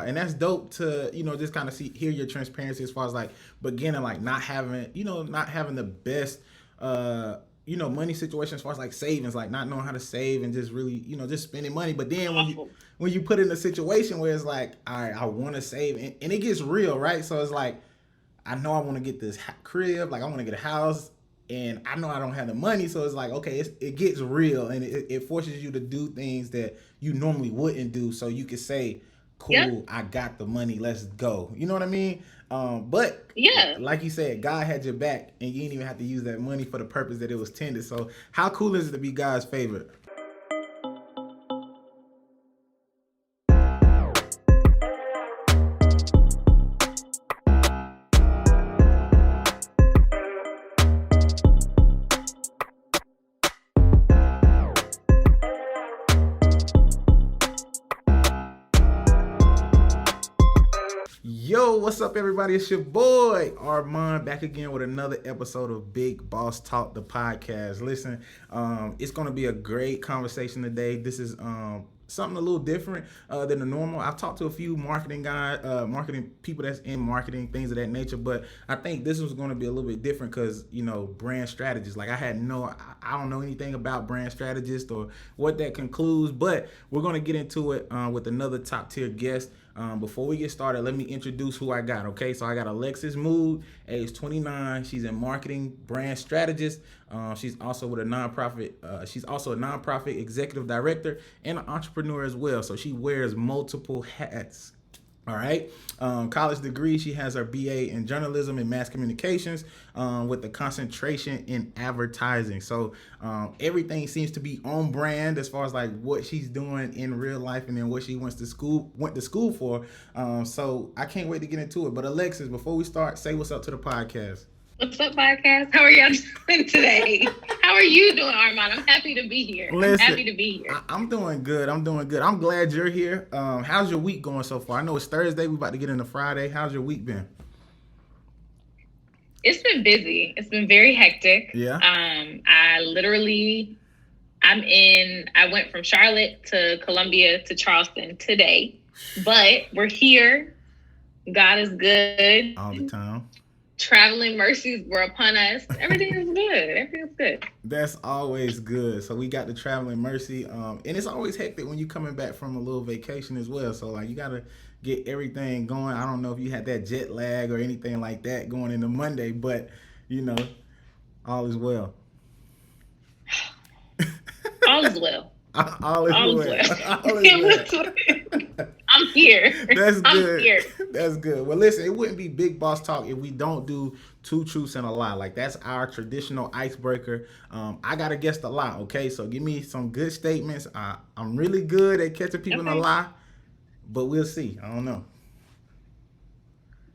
And that's dope to, just kind of hear your transparency as far as like beginning, like not having, not having the best, money situation as far as like savings, like not knowing how to save and just really, just spending money. But then Awful. when you put in a situation where it's like, all right, I want to save, and it gets real, right? So it's like, I know I want to get this crib, like I want to get a house, and I know I don't have the money, so it's like, okay, it gets real, and it forces you to do things that you normally wouldn't do, so you could say, Yep. cool, I got the money, let's go. You know what I mean? But Yeah. like you said, God had your back, and you didn't even have to use that money for the purpose that it was tended. So how cool is it to be God's favorite? Yo, what's up, everybody? It's your boy Armand back again with another episode of Big Boss Talk, the podcast. Listen, it's going to be a great conversation today. This is something a little different than the normal. I've talked to a few marketing guys, marketing people that's in marketing, things of that nature, but I think this was going to be a little bit different because, brand strategists. Like I don't know anything about brand strategists or what that concludes, but we're going to get into it with another top tier guest. Before we get started, let me introduce who I got. Okay, so I got Alexis Mood, age 29. She's in marketing, brand strategist. She's also with a nonprofit. She's also a nonprofit executive director and an entrepreneur as well. So she wears multiple hats. All right. College degree. She has her BA in journalism and mass communications with the concentration in advertising. So everything seems to be on brand as far as like what she's doing in real life and then what she went to school for. So I can't wait to get into it. But Alexis, before we start, say what's up to the podcast. What's up, podcast? How are y'all doing today? How are you doing, Armand? I'm happy to be here. Listen, I'm happy to be here. I'm doing good. I'm glad you're here. How's your week going so far? I know it's Thursday. We're about to get into Friday. How's your week been? It's been busy. It's been very hectic. Yeah. I went from Charlotte to Columbia to Charleston today, but we're here. God is good. All the time. Traveling mercies were upon us. Everything is good. Everything's good. That's always good. So we got the traveling mercy. And it's always hectic when you're coming back from a little vacation as well. So like you gotta get everything going. I don't know if you had that jet lag or anything like that going into Monday, but all is well. All is well. All is well. All is well. I'm here. That's good. I'm here. That's good. Well, listen, it wouldn't be Big Boss Talk if we don't do two truths and a lie. Like that's our traditional icebreaker. I gotta guess the lie. Okay, so give me some good statements. I'm really good at catching people in a lie, but we'll see. I don't know.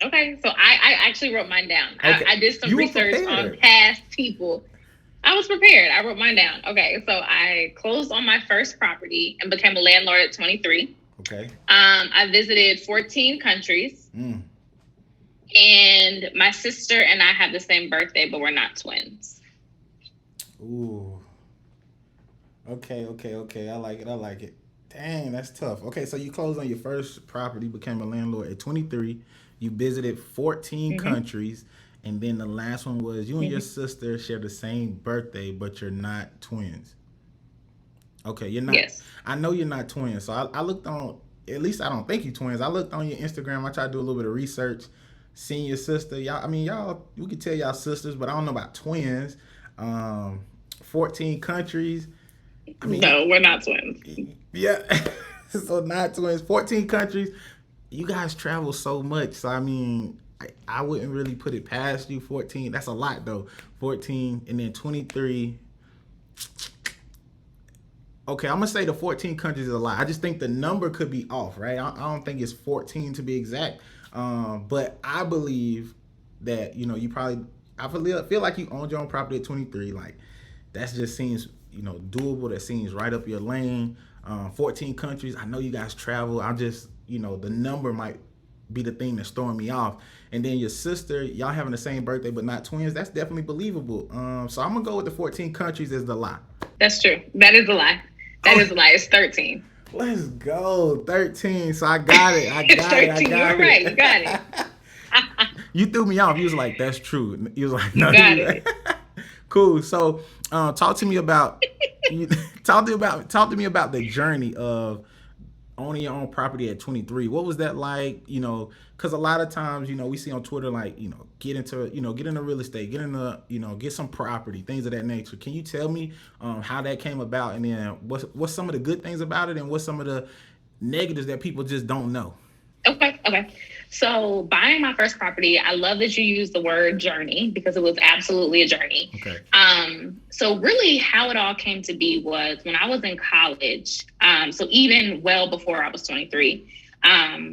Okay, so I actually wrote mine down. Okay. I did some research on past people. I was prepared. I wrote mine down. Okay, so I closed on my first property and became a landlord at 23. Okay. I visited 14 countries. And my sister and I have the same birthday, but we're not twins. Ooh. Okay. I like it. Dang, that's tough. Okay, so you closed on your first property, became a landlord at 23. You visited 14 countries. And then the last one was you and your sister share the same birthday, but you're not twins. Okay, you're not. Yes. I know you're not twins. So I looked on, at least I don't think you twins. I looked on your Instagram. I tried to do a little bit of research. Seeing your sister. Y'all, you can tell y'all sisters, but I don't know about twins. 14 countries. No, we're not twins. Yeah. So not twins. 14 countries. You guys travel so much. So I wouldn't really put it past you. 14, that's a lot though. 14 and then 23. Okay, I'm gonna say the 14 countries is a lot. I just think the number could be off, right? I don't think it's 14 to be exact. But I believe that you probably feel like you owned your own property at 23. Like that just seems doable. That seems right up your lane. 14 countries. I know you guys travel. I'm just the number might be the thing that's throwing me off. And then your sister, y'all having the same birthday but not twins, that's definitely believable. So I'm gonna go with the 14 countries as the lie. That's true. That is a lie. That is a lie. It's 13. Let's go. 13. So I got it. I got 13. it. I got You're right. You got it. You threw me off. You was like, that's true. You was like, You no, got it. Cool. So talk to me about talk to me about the journey of owning your own property at 23. What was that like? Because a lot of times, we see on Twitter, like, get into real estate, get some property, things of that nature. Can you tell me how that came about, and then what's some of the good things about it, and what's some of the negatives that people just don't know? Okay. So buying my first property, I love that you used the word journey because it was absolutely a journey. Okay. So really how it all came to be was when I was in college. So even well before I was 23,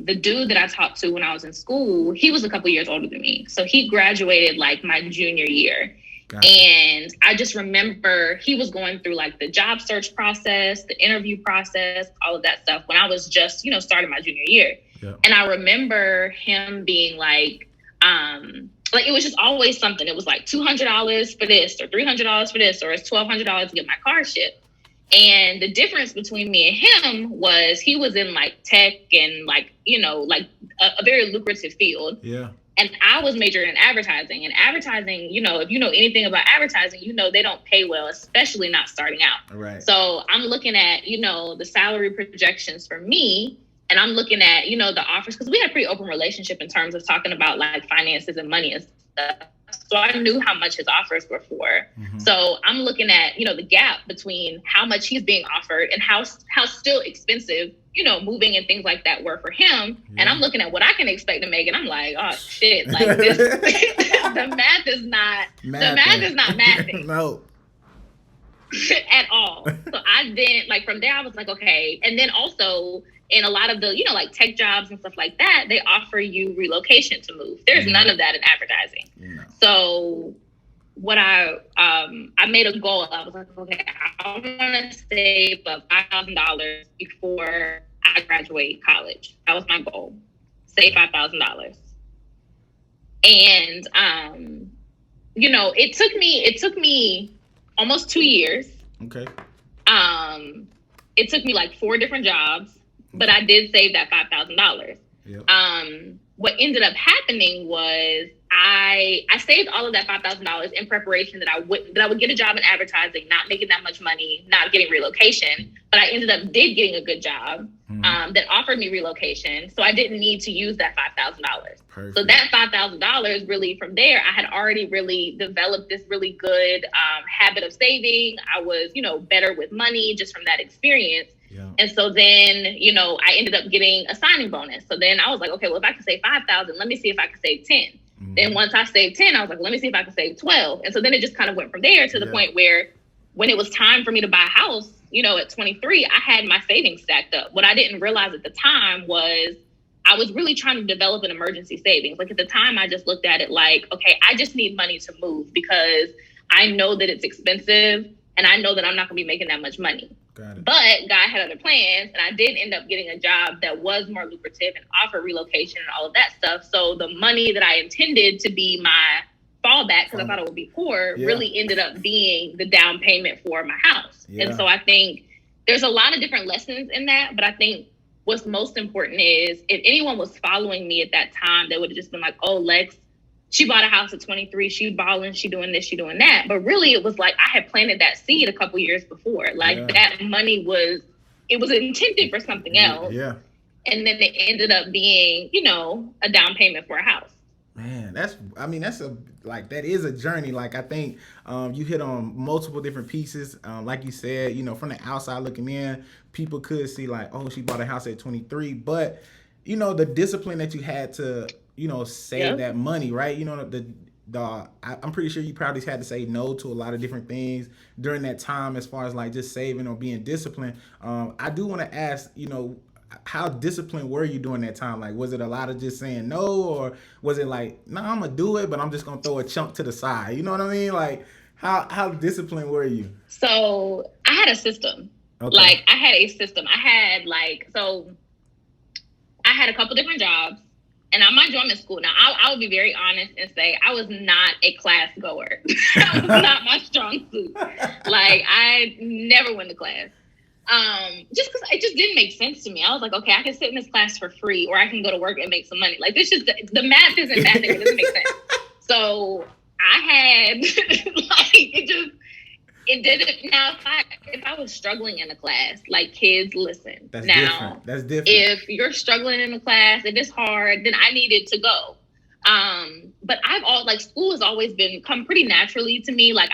the dude that I talked to when I was in school, he was a couple years older than me. So he graduated like my junior year. Gotcha. And I just remember he was going through like the job search process, the interview process, all of that stuff when I was just, starting my junior year. Yeah. And I remember him being like it was just always something. It was like $200 for this or $300 for this, or it's $1,200 to get my car shipped. And the difference between me and him was he was in like tech and like a very lucrative field. Yeah. And I was majoring in advertising. And advertising, if you know anything about advertising, they don't pay well, especially not starting out. Right. So I'm looking at, the salary projections for me. And I'm looking at, the offers, because we had a pretty open relationship in terms of talking about like finances and money and stuff. So I knew how much his offers were for. Mm-hmm. So I'm looking at, the gap between how much he's being offered and how still expensive, moving and things like that were for him. Yeah. And I'm looking at what I can expect to make. And I'm like, oh shit, like this, the math is not mathing. No. At all. So I didn't, like, from there I was like, okay. And then also in a lot of the, like tech jobs and stuff like that, they offer you relocation to move. There's none of that in advertising. No. So what I made a goal. I was like, okay, I want to save up $5,000 before I graduate college. That was my goal. Save $5,000. And, it took me almost 2 years. Okay. It took me like 4 different jobs, but I did save that $5,000. Yep. What ended up happening was I saved all of that $5,000 in preparation that I would get a job in advertising, not making that much money, not getting relocation. But I ended up getting a good job that offered me relocation, so I didn't need to use that $5,000. So that $5,000 really, from there, I had already really developed this really good habit of saving. I was, better with money just from that experience. Yeah. And so then, I ended up getting a signing bonus. So then I was like, okay, well, if I can save 5,000, let me see if I can save 10. Mm-hmm. Then once I saved 10, I was like, let me see if I can save 12. And so then it just kind of went from there to the point where when it was time for me to buy a house, at 23, I had my savings stacked up. What I didn't realize at the time was I was really trying to develop an emergency savings. Like at the time, I just looked at it like, okay, I just need money to move because I know that it's expensive and I know that I'm not going to be making that much money. But God had other plans, and I did end up getting a job that was more lucrative and offered relocation and all of that stuff. So the money that I intended to be my fallback, because I thought it would be poor, really ended up being the down payment for my house. Yeah. And so I think there's a lot of different lessons in that, but I think what's most important is if anyone was following me at that time, they would have just been like, oh, Lex, she bought a house at 23. She balling, she doing this, she doing that. But really, it was like I had planted that seed a couple years before. Like that money was intended for something else. Yeah. And then it ended up being, a down payment for a house. Man, that is a journey. Like I think you hit on multiple different pieces. Like you said, from the outside looking in, people could see like, oh, she bought a house at 23. But, the discipline that you had to save that money, right? I'm pretty sure you probably had to say no to a lot of different things during that time as far as like just saving or being disciplined. I do want to ask, how disciplined were you during that time? Like, was it a lot of just saying no, or was it like, no, I'm gonna do it, but I'm just gonna throw a chunk to the side? You know what I mean? Like, how disciplined were you? So I had a system. Okay. Like I had a system. I had a couple different jobs. And I mind you, I'm in school. Now, I will be very honest and say I was not a class goer. That was not my strong suit. Like, I never went to class. Just because it just didn't make sense to me. I was like, okay, I can sit in this class for free, or I can go to work and make some money. Like, this just, the math isn't mathing. It doesn't make sense. So I had, like, it didn't. Now, if I was struggling in a class, like, kids, listen. That's now, different. That's different. If you're struggling in a class, if it's hard, then I needed to go. But school has always come pretty naturally to me. Like,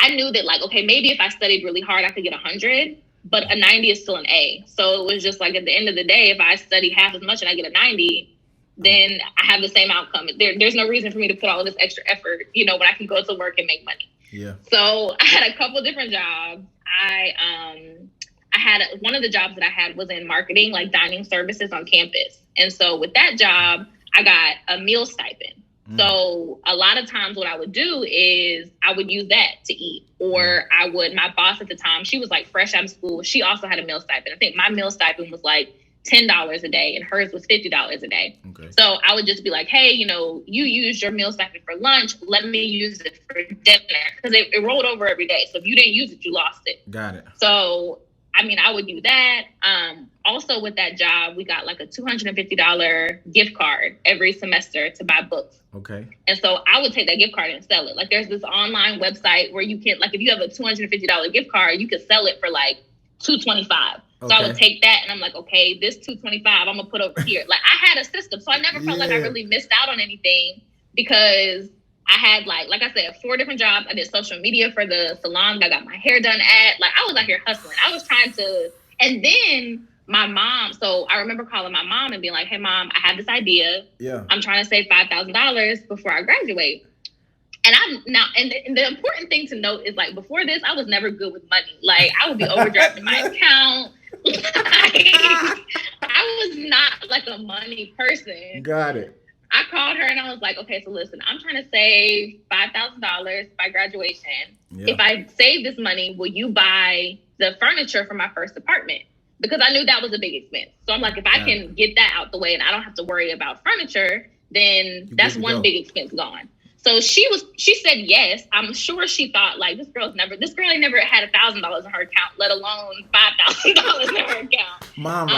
I knew that, like, okay, maybe if I studied really hard, I could get 100, but a 90 is still an A. So it was just like, at the end of the day, if I study half as much and I get a 90, then I have the same outcome. There's no reason for me to put all this extra effort, when I can go to work and make money. Yeah. So I had a couple different jobs. One of the jobs that I had was in marketing, like dining services on campus. And so with that job, I got a meal stipend. So a lot of times what I would do is I would use that to eat, or my boss at the time, she was like fresh out of school. She also had a meal stipend. I think my meal stipend was like $10 a day and hers was $50 a day. Okay. So I would just be like, hey, you used your meal stipend for lunch. Let me use it for dinner, because it rolled over every day. So if you didn't use it, you lost it. Got it. So, I would do that. Also with that job, we got like a $250 gift card every semester to buy books. Okay. And so I would take that gift card and sell it. Like, there's this online website where you can, like, if you have a $250 gift card, you could sell it for like $225. Okay. So I would take that and I'm like, okay, this $225 I'm gonna put over here. Like, I had a system, so I never felt like I really missed out on anything, because I had like I said, 4 different jobs. I did social media for the salon that I got my hair done at. Like, I was out here hustling. I was trying to, and then my mom, so I remember calling my mom and being like, hey mom, I have this idea. Yeah. I'm trying to save $5,000 before I graduate. And and the important thing to note is, like, before this, I was never good with money. Like, I would be overdrafting my account. Like, I was not like a money person. Got it. I called her and I was like, okay, so listen, I'm trying to save $5,000 by graduation. Yeah. If I save this money, will you buy the furniture for my first apartment? Because I knew that was a big expense. So I'm like, if I can get that out the way and I don't have to worry about furniture, then that's one big expense gone. So she said yes. I'm sure she thought, like, this girl ain't never had $1,000 in her account, let alone $5,000 in her account. Mom,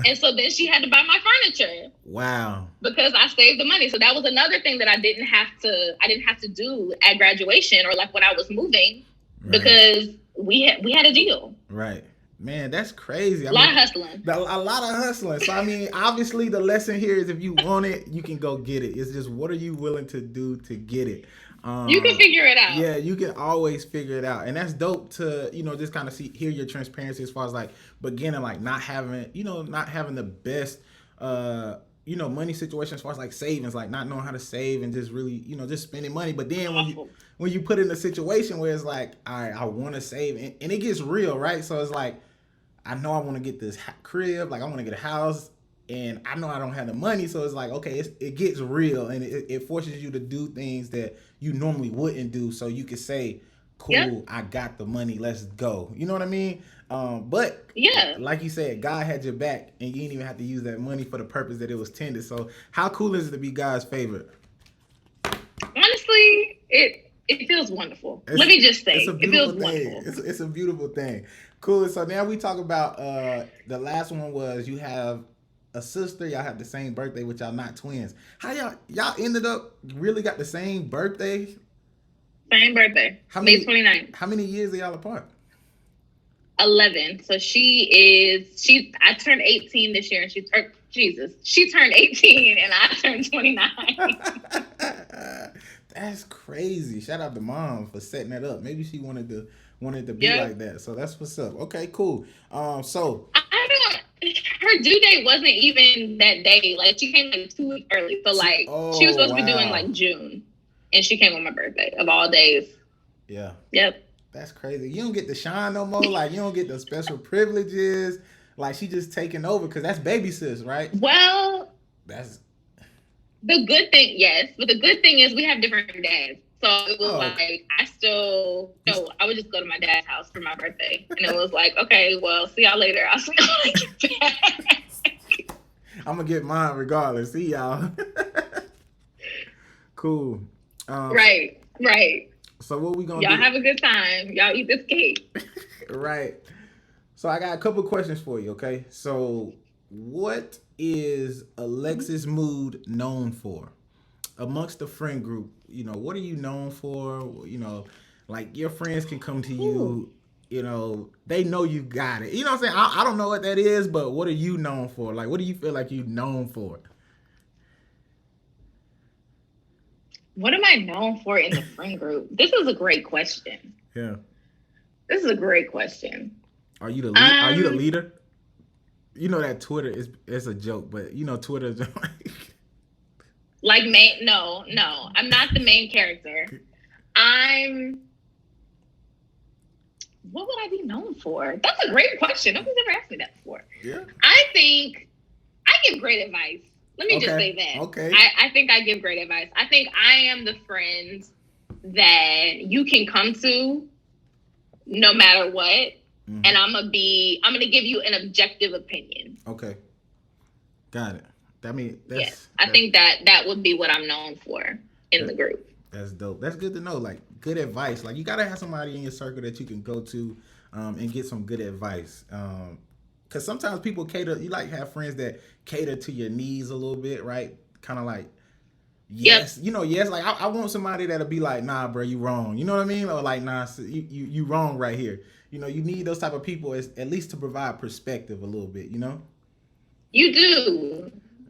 And so then she had to buy my furniture. Wow. Because I saved the money. So that was another thing that I didn't have to do at graduation, or like when I was moving, because we had a deal. Right. Man, that's crazy. A lot of hustling. A lot of hustling. So, obviously the lesson here is, if you want it, you can go get it. It's just, what are you willing to do to get it? You can figure it out. Yeah, you can always figure it out. And that's dope to, just kind of hear your transparency as far as, like, beginning, like, not having the best, money situation as far as, like, savings, like not knowing how to save and just really, just spending money. But then when you put in a situation where it's like, all right, I want to save, and it gets real, right? So it's like, I know I want to get this crib, like I want to get a house, and I know I don't have the money. So it's like, okay, it gets real, and it forces you to do things that you normally wouldn't do. So you could say, cool, I got the money, let's go. You know what I mean? But yeah, like you said, God had your back, and you didn't even have to use that money for the purpose that it was tended. So how cool is it to be God's favorite? Honestly, it feels wonderful. Let me just say, it feels wonderful. It's a beautiful thing. Cool. So now we talk about the last one was, you have a sister. Y'all have the same birthday, which y'all not twins. How y'all ended up really got the same birthday? Same birthday. May 29th. How many years are y'all apart? 11. So I turned 18 this year, and she turned 18 and I turned 29. That's crazy. Shout out to mom for setting that up. Maybe she wanted to be like that. So that's what's up. Okay, cool. So her due date wasn't even that day. Like, she came like 2 weeks early. So like she was supposed to be doing like June, and she came on my birthday of all days. Yeah. Yep. That's crazy. You don't get to shine no more. Like, you don't get the special privileges. Like, she just taking over, because that's baby sis, right? Well, that's the good thing. Yes, but the good thing is we have different dads. So it was I would just go to my dad's house for my birthday. And it was like, okay, well, see y'all later. I'll see y'all when I get back. I'm going to get mine regardless. See y'all. Cool. Right. So what we going to do? Y'all have a good time. Y'all eat this cake. Right. So I got a couple questions for you, okay? So what is Alexis Mood known for? Amongst the friend group, what are you known for? Like your friends can come to Ooh. you, they know you got it. You know what I'm saying? I don't know what that is, but what are you known for? Like, what do you feel like you're known for? What am I known for in the friend group? This is a great question. Yeah. This is a great question. Are you the lead? Are you the leader? You know that Twitter is a joke, but Twitter is like no, I'm not the main character. What would I be known for? That's a great question. Nobody's ever asked me that before. Yeah. I think I give great advice. Let me just say that. Okay. I think I give great advice. I think I am the friend that you can come to no matter what. Mm-hmm. And I'm gonna give you an objective opinion. Okay. Got it. I think that would be what I'm known for in the group. That's dope. That's good to know. Like good advice. Like you gotta have somebody in your circle that you can go to and get some good advice. Because sometimes people cater. You like have friends that cater to your needs a little bit, right? Kind of like, yes, yep. Yes. Like I want somebody that'll be like, nah, bro, you wrong. You know what I mean? Or like, nah, you wrong right here. You need those type of people at least to provide perspective a little bit. You do.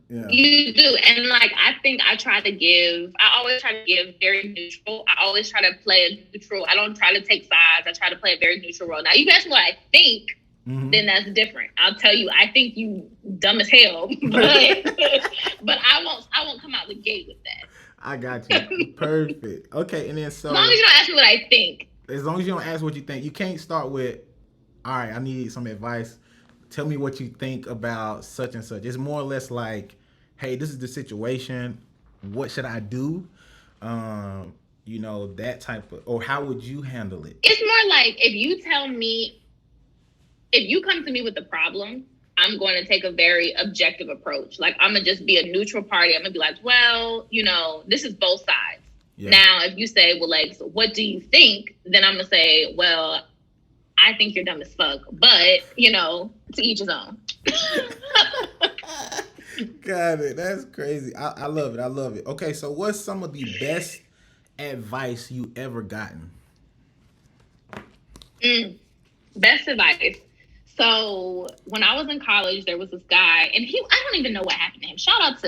Yeah. You do. And like, I always try to give very neutral. I always try to play a neutral. I don't try to take sides. I try to play a very neutral role. Now, you ask me what I think, then that's different. I'll tell you, I think you dumb as hell, but I won't come out the gate with that. I got you. Perfect. Okay. And then as long as you don't ask me what I think. As long as you don't ask what you think, you can't start with, all right, I need some advice. Tell me what you think about such and such. It's more or less like, hey, this is the situation. What should I do? That type of, or how would you handle it? It's more like if you come to me with a problem, I'm going to take a very objective approach. Like I'm going to just be a neutral party. I'm going to be like, well, this is both sides. Yeah. Now, if you say, well, like, so what do you think? Then I'm going to say, well, I think you're dumb as fuck, but, to each his own. Got it. That's crazy. I love it. I love it. Okay, so what's some of the best advice you ever gotten? Best advice. So when I was in college, there was this guy, and I don't even know what happened to him. Shout out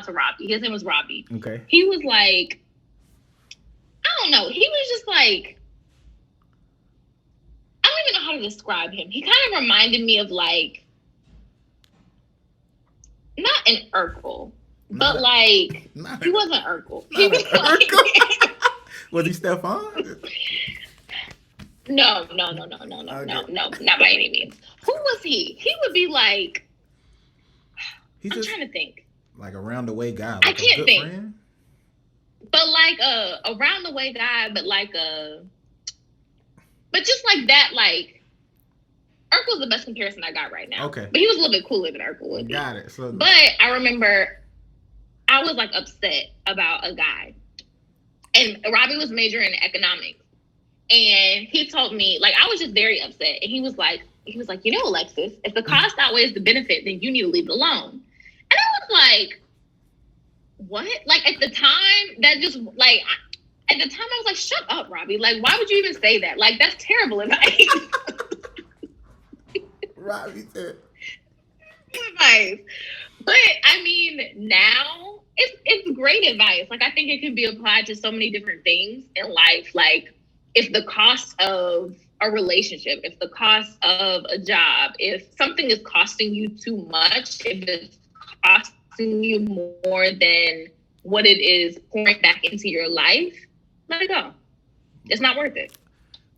to Robbie. His name was Robbie. Okay. He was like, I don't know. He was just like, I don't even know how to describe him. He kind of reminded me of like, not an Urkel, but he wasn't Urkel. He was like, was he Stefan? No, not by any means. Who was he? He would be like, I'm trying to think. Like a round the way guy. Like I can't think. Friend? But like a round the way guy, but just like that, like Urkel's the best comparison I got right now. Okay. But he was a little bit cooler than Urkel would be. Got it. So, but I remember I was like upset about a guy. And Robbie was majoring in economics. And he told me, like, I was just very upset. And he was like, Alexis, if the cost outweighs the benefit, then you need to leave it alone. And I was like, what? Like, at the time, I was like, shut up, Robbie. Like, why would you even say that? Like, that's terrible advice. Robbie said. Advice. But, I mean, now, it's great advice. Like, I think it can be applied to so many different things in life. Like, if the cost of a relationship, if the cost of a job, if something is costing you too much, if it's costing you more than what it is pouring back into your life, let it go. It's not worth it.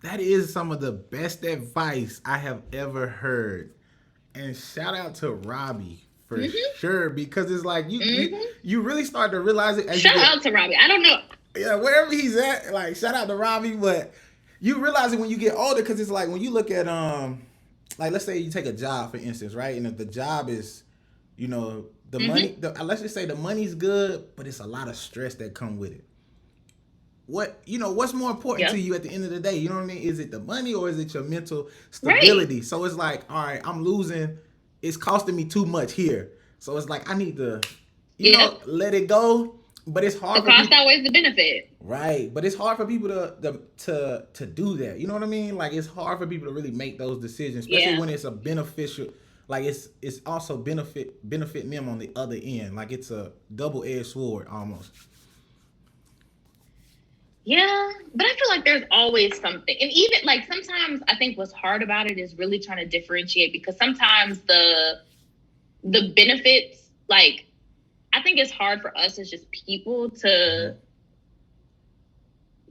That is some of the best advice I have ever heard. And shout out to Robbie for sure, because it's like you really start to realize it. Shout out to Robbie. I don't know. Yeah, wherever he's at, like shout out to Robbie, but you realize it when you get older, because it's like when you look at like let's say you take a job for instance, right? And if the job is, the money, let's just say the money's good, but it's a lot of stress that come with it. what's more important Yep. to you at the end of the day? You know what I mean? Is it the money or is it your mental Right. stability? So it's like, all right, I'm losing. It's costing me too much here. So it's like I need to, Yep. let it go. But it's hard The for cost people. outweighs the benefit. Right, but it's hard for people to do that. You know what I mean? Like it's hard for people to really make those decisions, especially Yeah. when it's a beneficial. Like it's also benefiting them on the other end. Like it's a double edged sword almost. Yeah, but I feel like there's always something. And even like sometimes I think what's hard about it is really trying to differentiate, because sometimes the benefits, like I think it's hard for us as just people to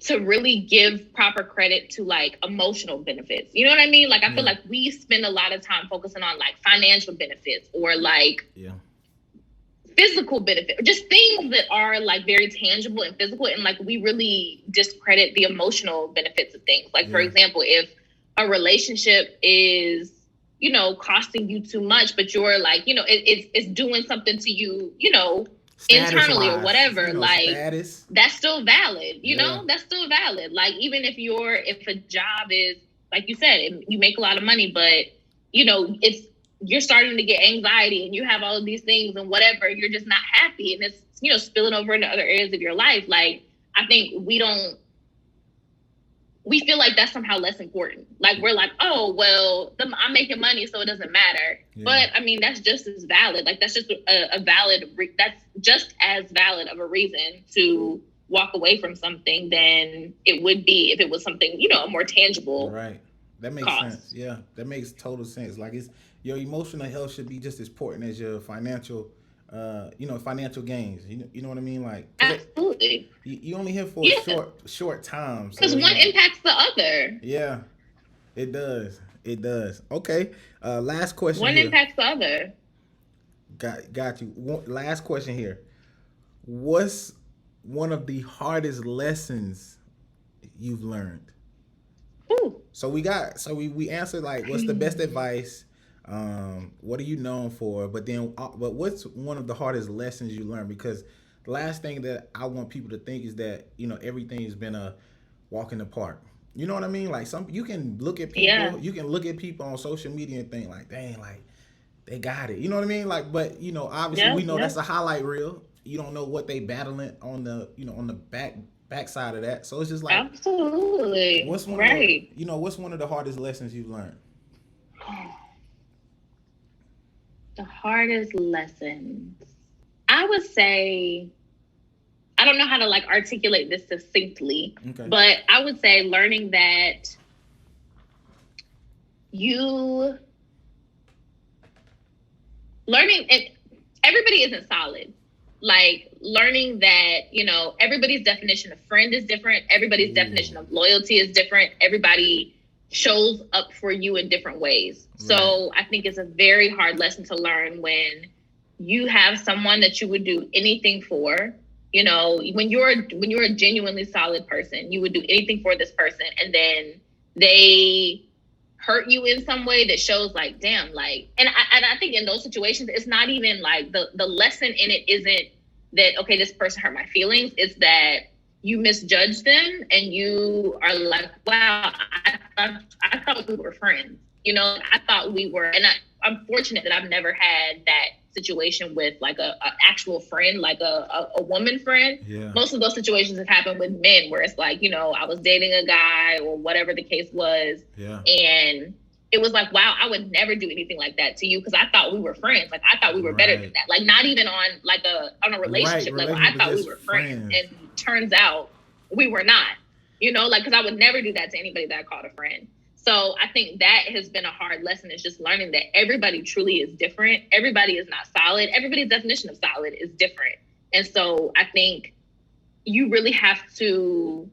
really give proper credit to like emotional benefits. You know what I mean? Like I feel like we spend a lot of time focusing on like financial benefits or like physical benefit, or just things that are like very tangible and physical, and like we really discredit the emotional benefits of things. Like for example, if a relationship is, costing you too much, but you're like, it's doing something to you, internally or whatever, like status. That's still valid. That's still valid. Like even if a job is, like you said, you make a lot of money, but you're starting to get anxiety and you have all of these things and whatever, you're just not happy, and it's spilling over into other areas of your life. Like I think we feel like that's somehow less important. Like we're like, oh well, I'm making money, so it doesn't matter. But I mean, that's just as valid. Like that's just that's just as valid of a reason to walk away from something than it would be if it was something, a more tangible. Right. That makes sense. Yeah, that makes total sense. Like it's your emotional health should be just as important as your financial, financial gains. You know what I mean? Like absolutely, you only here for a short time. Because one impacts the other. Yeah, it does. It does. Okay. Last question. One impacts the other. Got you. Last question here. What's one of the hardest lessons you've learned? Ooh. So we answered like what's the best advice? What are you known for? But what's one of the hardest lessons you learned? Because the last thing that I want people to think is that everything's been a walk in the park. You know what I mean? Like you can look at people, you can look at people on social media and think like, dang, like they got it. You know what I mean? Like, but obviously we know that's a highlight reel. You don't know what they battling on the on the backside of that. So it's just like absolutely what's one right. What's one of the hardest lessons you've learned? The hardest lessons, I would say, I don't know how to like articulate this succinctly, but I would say learning that everybody isn't solid. Like learning that, everybody's definition of friend is different. Everybody's definition of loyalty is different. Everybody shows up for you in different ways. Right. So I think it's a very hard lesson to learn when you have someone that you would do anything for. When you're a genuinely solid person, you would do anything for this person, and then they hurt you in some way that shows like, damn, like, and I think in those situations, it's not even like the lesson in it isn't that, okay, this person hurt my feelings. It's that you misjudge them and you are like, wow, I thought we were friends. I thought we were, and I'm fortunate that I've never had that situation with like a actual friend, like a woman friend. Yeah. Most of those situations have happened with men where it's like, I was dating a guy or whatever the case was. Yeah. And it was like, wow, I would never do anything like that to you because I thought we were friends. Like I thought we were better than that. Like not even on like on a relationship level. I thought we were friends. And turns out we were not. Like because I would never do that to anybody that I called a friend. So I think that has been a hard lesson, is just learning that everybody truly is different. Everybody is not solid. Everybody's definition of solid is different. And so I think you really have to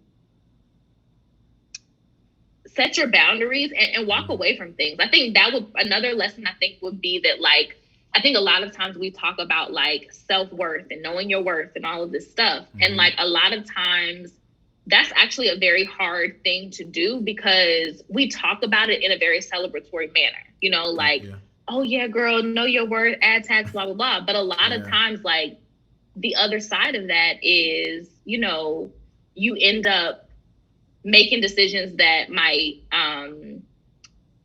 set your boundaries and walk away from things. I think another lesson I think would be that, like, I think a lot of times we talk about like self-worth and knowing your worth and all of this stuff. Mm-hmm. And like a lot of times that's actually a very hard thing to do because we talk about it in a very celebratory manner, like, oh yeah, girl, know your worth, add tax, blah, blah, blah. But a lot of times, like the other side of that is, you end up making decisions that might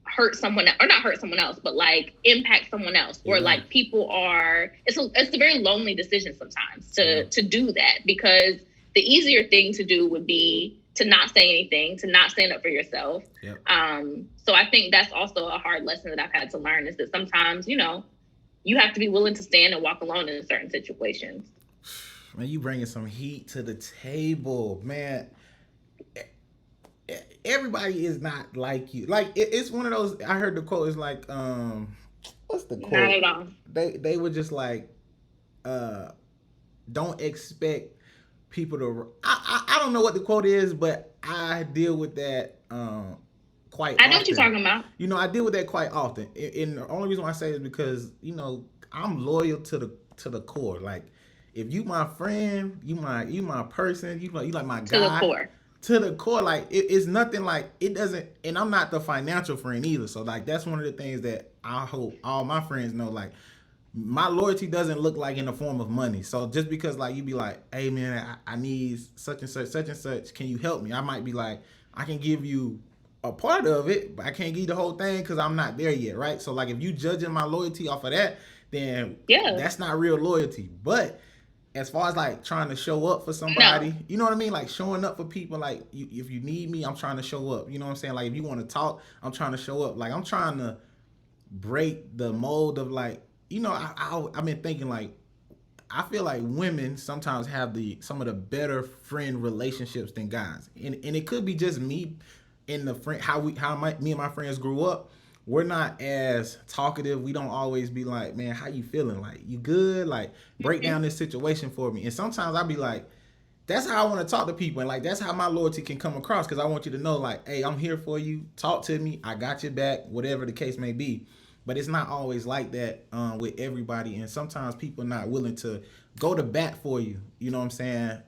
hurt someone, or not hurt someone else, but like impact someone else, or like people are, it's a very lonely decision sometimes to do that, because the easier thing to do would be to not say anything, to not stand up for yourself. So I think that's also a hard lesson that I've had to learn, is that sometimes, you know, you have to be willing to stand and walk alone in certain situations. Man, you bringing some heat to the table, man. Everybody is not like you. Like it's one of those. I heard the quote is like, what's the quote? Not at all. They were just like, don't expect people to. I don't know what the quote is, but I deal with that quite often. I know what you're talking about. You know, I deal with that quite often. And the only reason why I say it is because, you know, I'm loyal to the core. Like, if you my friend, you my person, you like my guy. To the core. To the core, like it's nothing like it doesn't, and I'm not the financial friend either. So like that's one of the things that I hope all my friends know. Like, my loyalty doesn't look like in the form of money. So just because like you be like, hey man, I need such and such, can you help me? I might be like, I can give you a part of it, but I can't give you the whole thing because I'm not there yet, right? So like if you judging my loyalty off of that, then that's not real loyalty. But as far as like trying to show up for somebody, you know what I mean? Like showing up for people, like if you need me, I'm trying to show up. You know what I'm saying? Like if you want to talk, I'm trying to show up. Like I'm trying to break the mold of like, you know, I've been thinking like, I feel like women sometimes have some of the better friend relationships than guys. And it could be just me and the friend, me and my friends grew up. We're not as talkative. We don't always be like, man, how you feeling? Like, you good? Like, break down this situation for me. And sometimes I'll be like, that's how I want to talk to people. And like, that's how my loyalty can come across. Because I want you to know, like, hey, I'm here for you. Talk to me. I got your back, whatever the case may be. But it's not always like that with everybody. And sometimes people are not willing to go to bat for you. You know what I'm saying?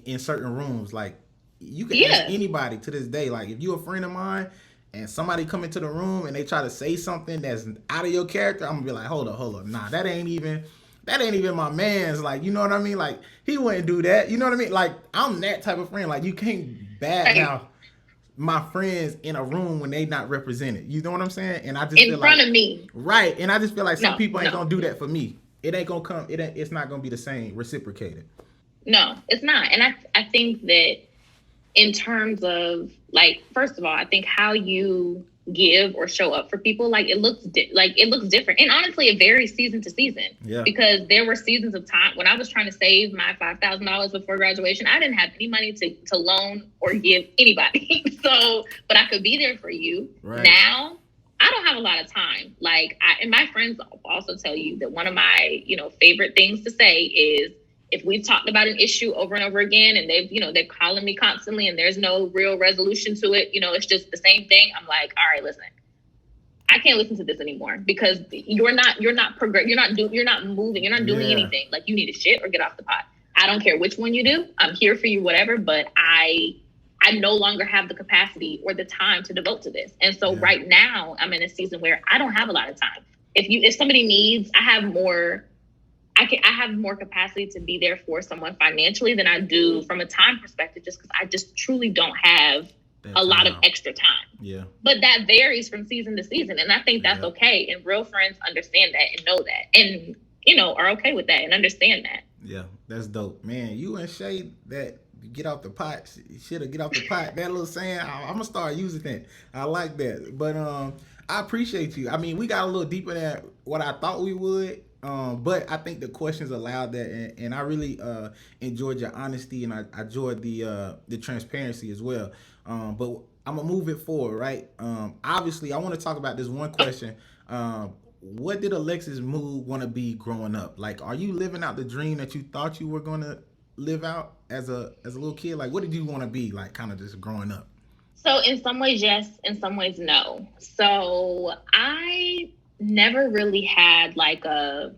In certain rooms. Like, you can ask anybody to this day. Like, if you're a friend of mine, and somebody come into the room and they try to say something that's out of your character, I'm gonna be like, hold up. Nah, that ain't even my man's. Like, you know what I mean? Like, he wouldn't do that. You know what I mean? Like, I'm that type of friend. Like, you can't badmouth my friends in a room when they not represented. You know what I'm saying? And I just in front of me. Right. And I just feel like some people ain't gonna do that for me. It ain't gonna come, it's not gonna be the same reciprocated. No, it's not. And I think that in terms of, like, first of all, I think how you give or show up for people, like, it looks different. And honestly, it varies season to season. Yeah. Because there were seasons of time when I was trying to save my $5,000 before graduation. I didn't have any money to loan or give anybody. So, but I could be there for you. Right. Now, I don't have a lot of time. Like, and my friends also tell you that one of my, favorite things to say is, if we've talked about an issue over and over again and they're calling me constantly and there's no real resolution to it, it's just the same thing. I'm like, all right, listen, I can't listen to this anymore because you're not moving, you're not doing anything. Like, you need to shit or get off the pot. I don't care which one you do. I'm here for you, whatever, but I no longer have the capacity or the time to devote to this. And so right now I'm in a season where I don't have a lot of time. If somebody needs, I have more capacity to be there for someone financially than I do from a time perspective, just because I just truly don't have a lot of extra time. Yeah. But that varies from season to season. And I think that's okay. And real friends understand that and know that and, are okay with that and understand that. Yeah, that's dope. Man, you and Shay, that get off the pot, should get off the pot. That little saying, I'm going to start using that. I like that. But I appreciate you. I mean, we got a little deeper than what I thought we would. But I think the questions allowed that, and I really enjoyed your honesty, and I enjoyed the transparency as well. But I'm gonna move it forward, right? Obviously, I want to talk about this one question. What did Alexis Mood want to be growing up? Like, are you living out the dream that you thought you were gonna live out as a little kid? Like, what did you want to be like, kind of just growing up? So in some ways, yes. In some ways, no. So I never really had like a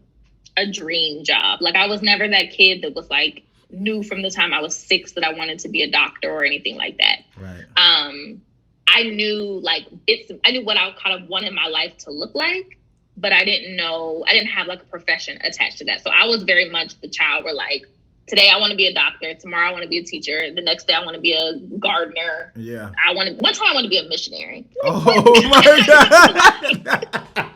dream job. Like, I was never that kid that was like knew from the time I was 6 that I wanted to be a doctor or anything like that. Right. I knew what I kind of wanted my life to look like, but I didn't have like a profession attached to that. So I was very much the child where like today I want to be a doctor. Tomorrow I want to be a teacher. The next day I want to be a gardener. Yeah. One time I want to be a missionary. Oh my God.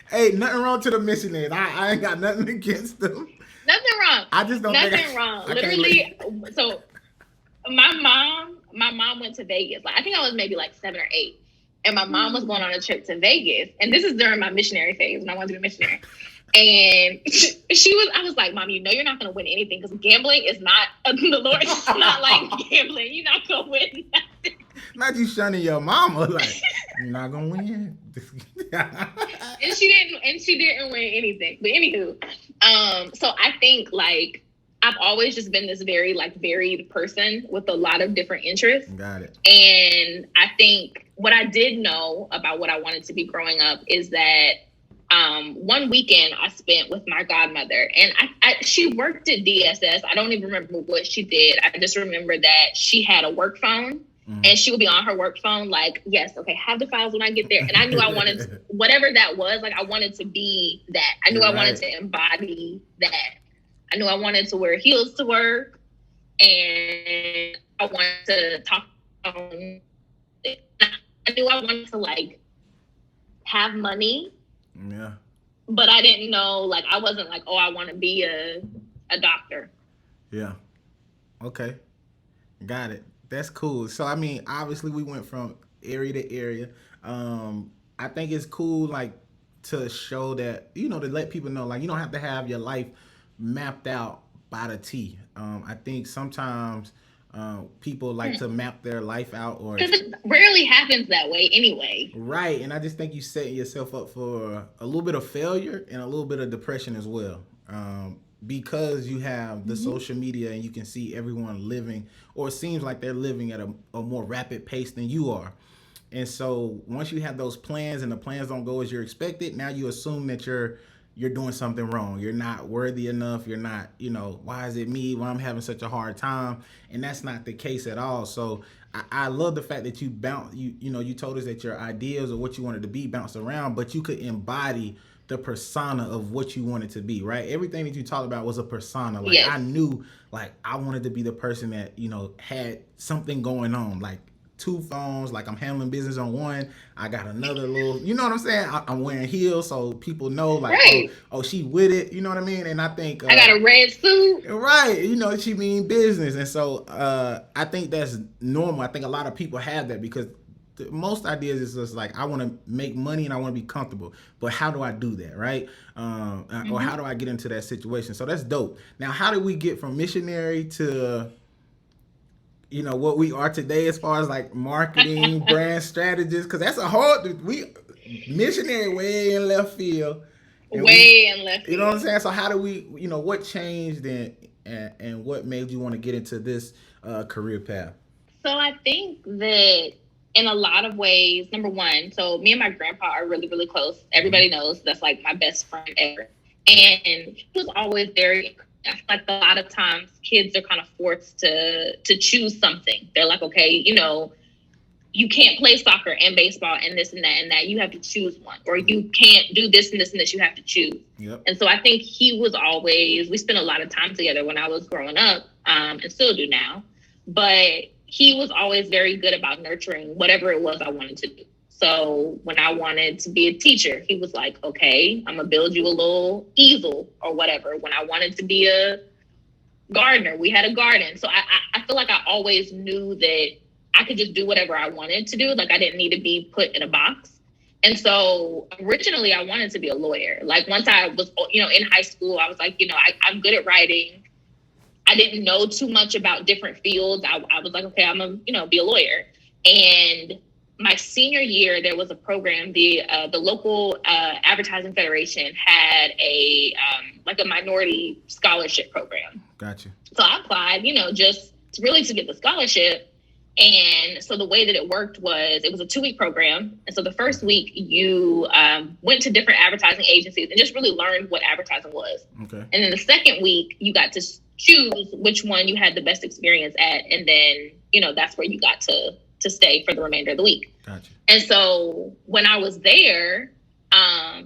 Hey, nothing wrong to the missionaries. I ain't got nothing against them. Nothing wrong. I just don't nothing wrong. Literally, so my mom went to Vegas. Like, I think I was maybe like 7 or 8. And my mom was going on a trip to Vegas. And this is during my missionary phase when I wanted to be a missionary. And I was like, Mom, you know you're not going to win anything because gambling is not, the Lord is not like gambling. You're not going to win nothing. Not you shunning your mama, like, you're not going to win. and she didn't win anything. But anywho, so I think like I've always just been this very like varied person with a lot of different interests. Got it. And I think what I did know about what I wanted to be growing up is that one weekend I spent with my godmother, and she worked at DSS. I don't even remember what she did. I just remember that she had a work phone. Mm-hmm. And she would be on her work phone like, yes, okay, have the files when I get there. And I knew I wanted to, whatever that was, like I wanted to be that. I knew I wanted to embody that. I knew I wanted to wear heels to work. And I wanted to talk. I knew I wanted to like have money. Yeah. But I didn't know, like, I wasn't like, oh, I want to be a doctor. Yeah. Okay. Got it. That's cool. So, I mean, obviously we went from area to area. I think it's cool, like, to show that, you know, to let people know, like, you don't have to have your life mapped out by the T. I think sometimes people like to map their life out, or because it rarely happens that way anyway. Right. And I just think you set yourself up for a little bit of failure and a little bit of depression as well. Because you have the social media and you can see everyone living, or it seems like they're living at a more rapid pace than you are. And so once you have those plans and the plans don't go as you're expected, now you assume that you're doing something wrong. You're not worthy enough. You're not, you know, why is it me when I'm having such a hard time? And that's not the case at all. So I love the fact that you told us that your ideas or what you wanted to be bounced around, but you could embody the persona of what you wanted to be, right? Everything that you talked about was a persona. Like, yes. I knew, like, I wanted to be the person that, you know, had something going on, like 2 phones, like I'm handling business on one. I got another little, you know what I'm saying? I'm wearing heels so people know, like, right. oh, she with it, you know what I mean? And I think I got a red suit. Right, you know, she mean business. And so I think that's normal. I think a lot of people have that because most ideas is just like, I want to make money and I want to be comfortable, but how do I do that, right? Or how do I get into that situation? So that's dope. Now, how did we get from missionary to, you know, what we are today as far as like marketing, brand strategist? Because that's a whole, missionary way in left field. In left field. You know what I'm saying? So how do we, you know, what changed and what made you want to get into this career path? So I think that in a lot of ways, number one, so me and my grandpa are really, really close. Everybody knows that's like my best friend ever. And he was always very, I feel like a lot of times kids are kind of forced to choose something. They're like, okay, you know, you can't play soccer and baseball and this and that and that. You have to choose one. Or you can't do this and this and this. You have to choose. Yep. And so I think he was always, we spent a lot of time together when I was growing up, and still do now. But he was always very good about nurturing whatever it was I wanted to do. So when I wanted to be a teacher, he was like, okay, I'm going to build you a little easel or whatever. When I wanted to be a gardener, we had a garden. So I feel like I always knew that I could just do whatever I wanted to do. Like, I didn't need to be put in a box. And so originally I wanted to be a lawyer. Like, once I was, you know, in high school, I was like, you know, I'm good at writing. I didn't know too much about different fields. I was like, okay, I'm going to, be a lawyer. And my senior year, there was a program, the local Advertising Federation had a minority scholarship program. Gotcha. So I applied, just to get the scholarship. And so the way that it worked was, it was a 2-week program. And so the first week you went to different advertising agencies and just really learned what advertising was. Okay. And then the second week you got to choose which one you had the best experience at. And then, that's where you got to stay for the remainder of the week. Gotcha. And so when I was there,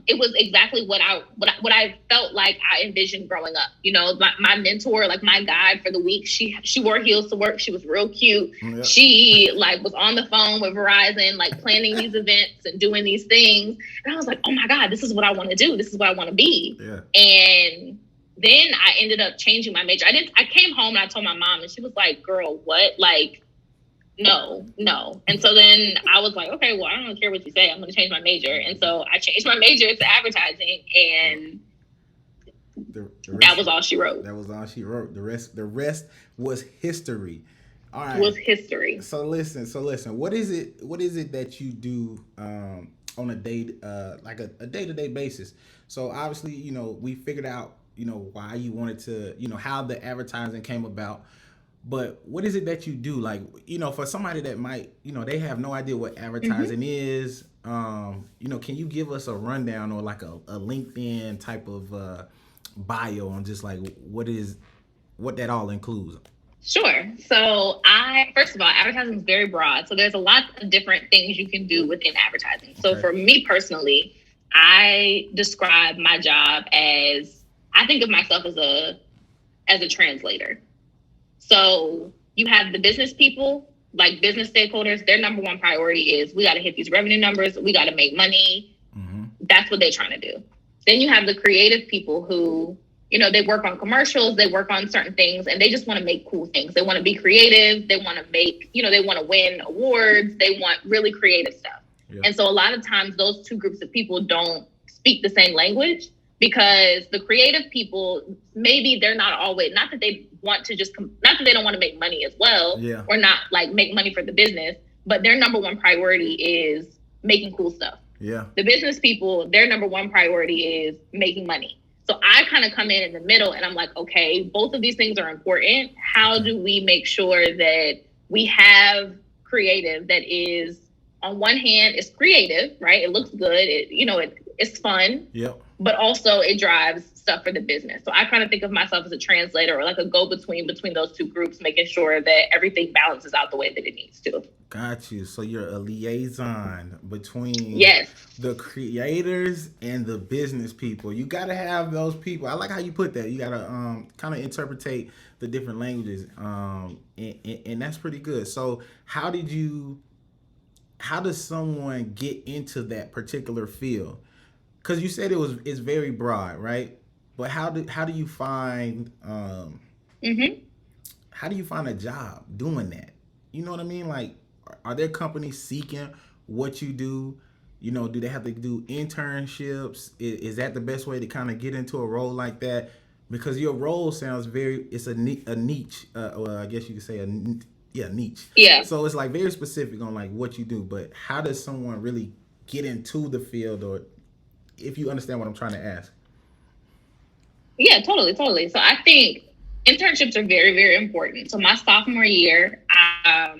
it was exactly what I felt like I envisioned growing up. You know, my mentor, like my guide for the week, she wore heels to work. She was real cute. Yep. She like was on the phone with Verizon, like planning these events and doing these things. And I was like, oh my God, this is what I want to do. This is what I want to be. Yeah. And then I ended up changing my major. I came home and I told my mom, and she was like, girl, what? Like, no. And so then I was like, okay, well, I don't care what you say. I'm going to change my major. And so I changed my major to advertising, and that was all she wrote. That was all she wrote. The rest was history. All right. Was history. So listen. What is it that you do on a day, like a day-to-day basis? So obviously, you know, we figured out, you know, why you wanted to, you know, how the advertising came about. But what is it that you do? Like, you know, for somebody that might, you know, they have no idea what advertising is, you know, can you give us a rundown or like a LinkedIn type of bio on just like what that all includes? Sure. So first of all, advertising is very broad. So there's a lot of different things you can do within advertising. Okay. So for me personally, I describe my job as, I think of myself as a translator. So you have the business people, like business stakeholders, their number one priority is we got to hit these revenue numbers. We got to make money. Mm-hmm. That's what they're trying to do. Then you have the creative people who, you know, they work on commercials, they work on certain things, and they just want to make cool things. They want to be creative. They want to make, you know, they want to win awards. They want really creative stuff. Yeah. And so a lot of times those two groups of people don't speak the same language. Because the creative people, maybe they're not always, not that they want to just, not that they don't want to make money as well, yeah, or not like make money for the business, but their number one priority is making cool stuff. Yeah. The business people, their number one priority is making money. So I kind of come in the middle and I'm like, okay, both of these things are important. How do we make sure that we have creative that is, on one hand, is creative, right? It looks good. It's fun. Yep. But also it drives stuff for the business. So I kind of think of myself as a translator or like a go-between between those two groups, making sure that everything balances out the way that it needs to. Got you. So you're a liaison between the creators and the business people. You got to have those people. I like how you put that. You got to kind of interpretate the different languages. And that's pretty good. So how does someone get into that particular field? Because you said it's very broad, right? But how do you find how do you find a job doing that? You know what I mean? Like, are there companies seeking what you do? You know, do they have to do internships? Is that the best way to kind of get into a role like that? Because your role sounds it's a niche. Well, I guess you could say niche. Yeah. So it's like very specific on like what you do. But how does someone really get into the field, or if you understand what I'm trying to ask? Yeah, totally. So I think internships are very, very important. So my sophomore year, there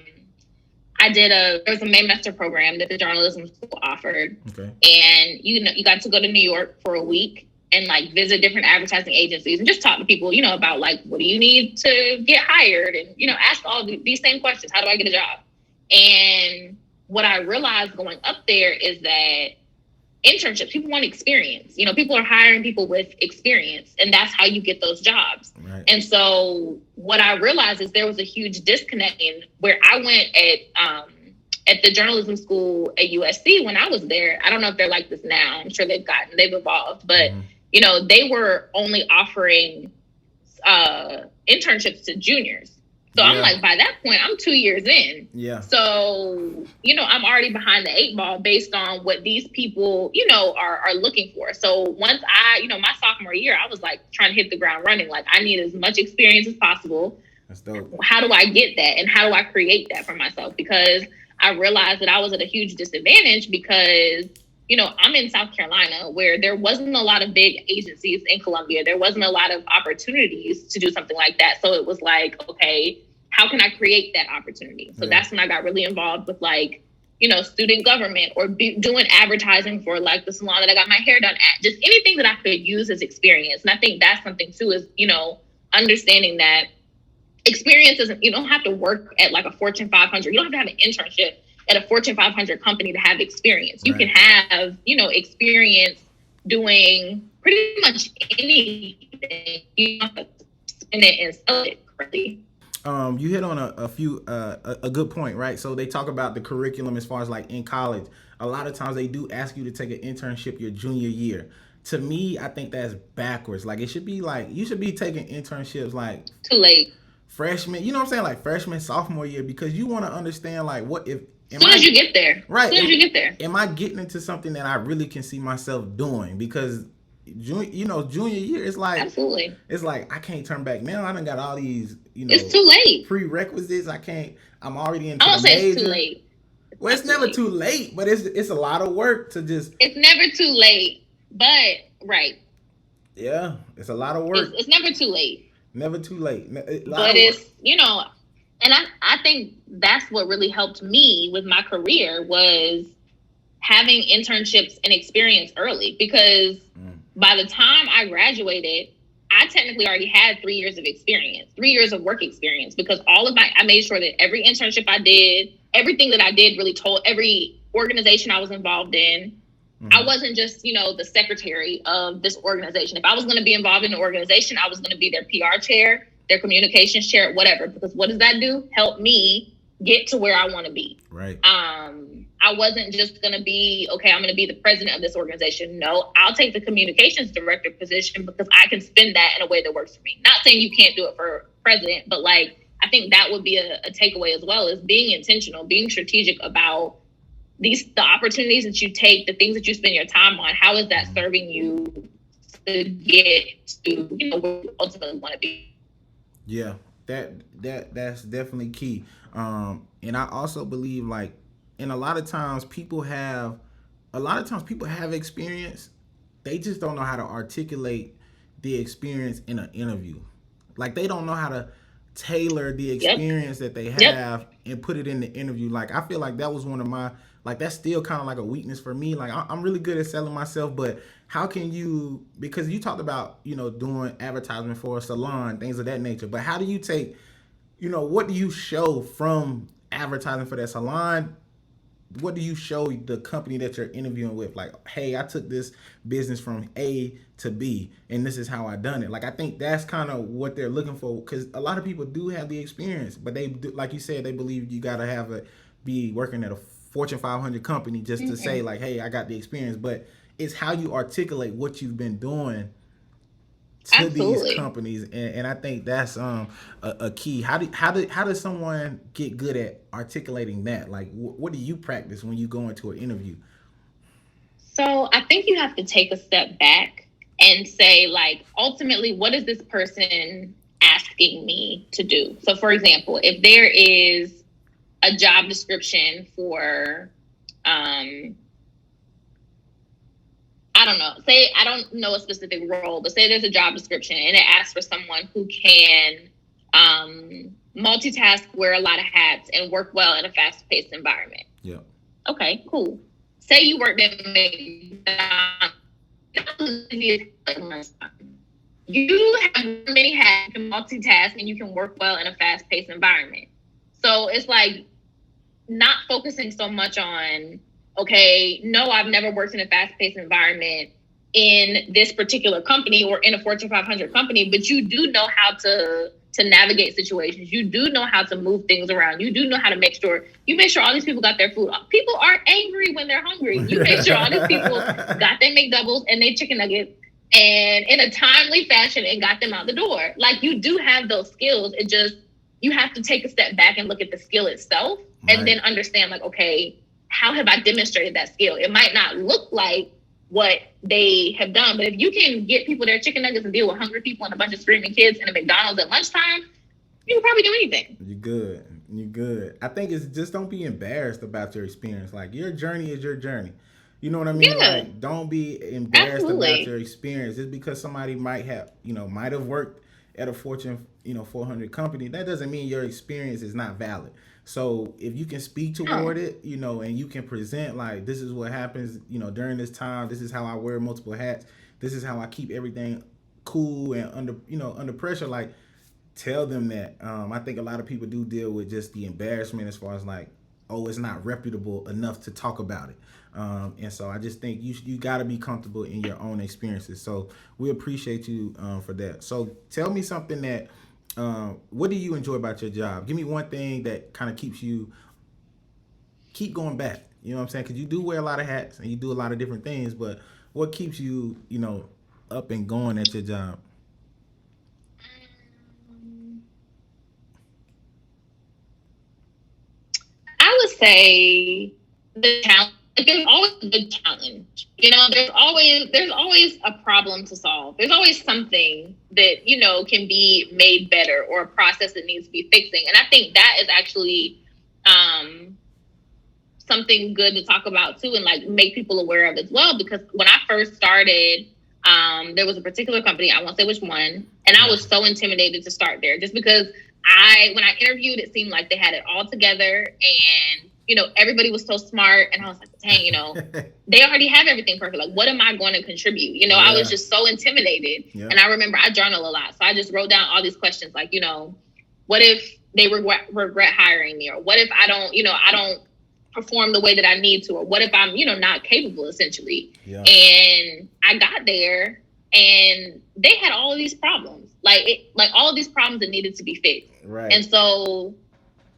was a Maymester program that the journalism school offered. Okay. And you got to go to New York for a week and like visit different advertising agencies and just talk to people, you know, about like, what do you need to get hired? And, you know, ask all these same questions. How do I get a job? And what I realized going up there is that internships, people want experience. You know, people are hiring people with experience, and that's how you get those jobs. Right. And so what I realized is there was a huge disconnect in where I went at the journalism school at USC when I was there. I don't know if they're like this now. I'm sure they've evolved, but you know, they were only offering internships to juniors. So I'm like, by that point, I'm 2 years in. Yeah. So, you know, I'm already behind the 8 ball based on what these people, you know, are looking for. So once my sophomore year, I was like trying to hit the ground running. Like, I need as much experience as possible. That's dope. How do I get that? And how do I create that for myself? Because I realized that I was at a huge disadvantage because, you know, I'm in South Carolina where there wasn't a lot of big agencies in Columbia. There wasn't a lot of opportunities to do something like that. So it was like, okay, how can I create that opportunity? So that's when I got really involved with like, you know, student government or doing advertising for like the salon that I got my hair done at, just anything that I could use as experience. And I think that's something too, is, you know, understanding that experience isn't, you don't have to work at like a Fortune 500. You don't have to have an internship at a Fortune 500 company to have experience. You Right. can have, experience doing pretty much anything. You don't have to spin it and sell it correctly. You hit on a few a good point, right? So they talk about the curriculum as far as like in college. A lot of times they do ask you to take an internship your junior year. To me, I think that's backwards. Like it should be like you should be taking internships like Too late. freshman. You know what I'm saying? Like freshman, sophomore year, because you want to understand like what if As soon as you get there. right? As soon as you get there. Am I getting into something that I really can see myself doing? Because junior year, Absolutely. it's like I can't turn back now. I done got all these, It's too late. prerequisites. I can't. I'm already into I won't the say major. it's too late. Well, it's never too late, but it's a lot of work to just. It's never too late, but right. Yeah, it's a lot of work. It's never too late. Never too late. But it's and I think that's what really helped me with my career was having internships and experience early, because by the time I graduated, I technically already had 3 years of experience, 3 years of work experience, because I made sure that every internship I did, everything that I did really told every organization I was involved in. I wasn't just, the secretary of this organization. If I was going to be involved in an organization, I was going to be their PR chair, their communications chair, whatever. Because what does that do? Help me get to where I want to be. Right. I wasn't just going to be, okay, I'm going to be the president of this organization. No, I'll take the communications director position because I can spin that in a way that works for me. Not saying you can't do it for president, but like, I think that would be a takeaway as well, is being intentional, being strategic about the opportunities that you take, the things that you spend your time on. How is that serving you to get to, where you ultimately want to be? Yeah, that's definitely key. And I also believe like, and a lot of times people have experience. They just don't know how to articulate the experience in an interview. Like they don't know how to tailor the experience that they have and put it in the interview. Like I feel like that was one of my, like that's still kind of like a weakness for me. Like I'm really good at selling myself, but how can you, because you talked about, doing advertisement for a salon, things of that nature, but how do you take, what do you show from advertising for that salon? What do you show the company that you're interviewing with? Like, hey, I took this business from A to B, and this is how I done it. Like, I think that's kind of what they're looking for, because a lot of people do have the experience, but they do, like you said, they believe you gotta be working at a Fortune 500 company just to say like, hey, I got the experience. But it's how you articulate what you've been doing to these companies, and I think that's a key. How does someone get good at articulating that? Like, what do you practice when you go into an interview? So I think you have to take a step back and say, like, ultimately, what is this person asking me to do? So, for example, if there is a job description for I don't know, say I don't know a specific role, but say there's a job description and it asks for someone who can multitask, wear a lot of hats, and work well in a fast-paced environment. Yeah. Okay, cool. Say you worked at McDonald's. You have many hats, you can multitask, and you can work well in a fast-paced environment. So it's like not focusing so much on, okay, no, I've never worked in a fast-paced environment in this particular company or in a Fortune 500 company, but you do know how to navigate situations. You do know how to move things around. You do know how to make sure all these people got their food. People aren't angry when they're hungry. You make sure all these people got their McDoubles and their chicken nuggets and in a timely fashion and got them out the door. Like, you do have those skills. It just, you have to take a step back and look at the skill itself and then understand, like, okay, how have I demonstrated that skill? It might not look like what they have done, but if you can get people their chicken nuggets and deal with hungry people and a bunch of screaming kids in a McDonald's at lunchtime, you can probably do anything. You're good. I think it's just, don't be embarrassed about your experience. Like, your journey is your journey. You know what I mean? Yeah. Like, don't be embarrassed about your experience. Just because somebody might have worked at a Fortune, 400 company, that doesn't mean your experience is not valid. So if you can speak toward it, and you can present like, this is what happens, during this time, this is how I wear multiple hats, this is how I keep everything cool and under pressure, like, tell them that. I think a lot of people do deal with just the embarrassment as far as like, oh, it's not reputable enough to talk about it. And so I just think you got to be comfortable in your own experiences. So we appreciate you for that. So tell me something that what do you enjoy about your job? Give me one thing that kind of keeps you keep going back. You know what I'm saying? Because you do wear a lot of hats and you do a lot of different things, but what keeps you, up and going at your job? I would say the challenge. Like, there's always a good challenge. There's always a problem to solve. There's always something that can be made better, or a process that needs to be fixing. And I think that is actually something good to talk about too, and like make people aware of as well. Because when I first started, there was a particular company, I won't say which one, and I was so intimidated to start there, just because when I interviewed, it seemed like they had it all together, and everybody was so smart, and I was like, dang, they already have everything perfect. Like, what am I going to contribute? I was just so intimidated. Yeah. And I remember I journal a lot, so I just wrote down all these questions, like, what if they regret hiring me, or what if I don't perform the way that I need to, or what if I'm not capable, essentially. Yeah. And I got there, and they had all of these problems, like all of these problems that needed to be fixed. Right. And so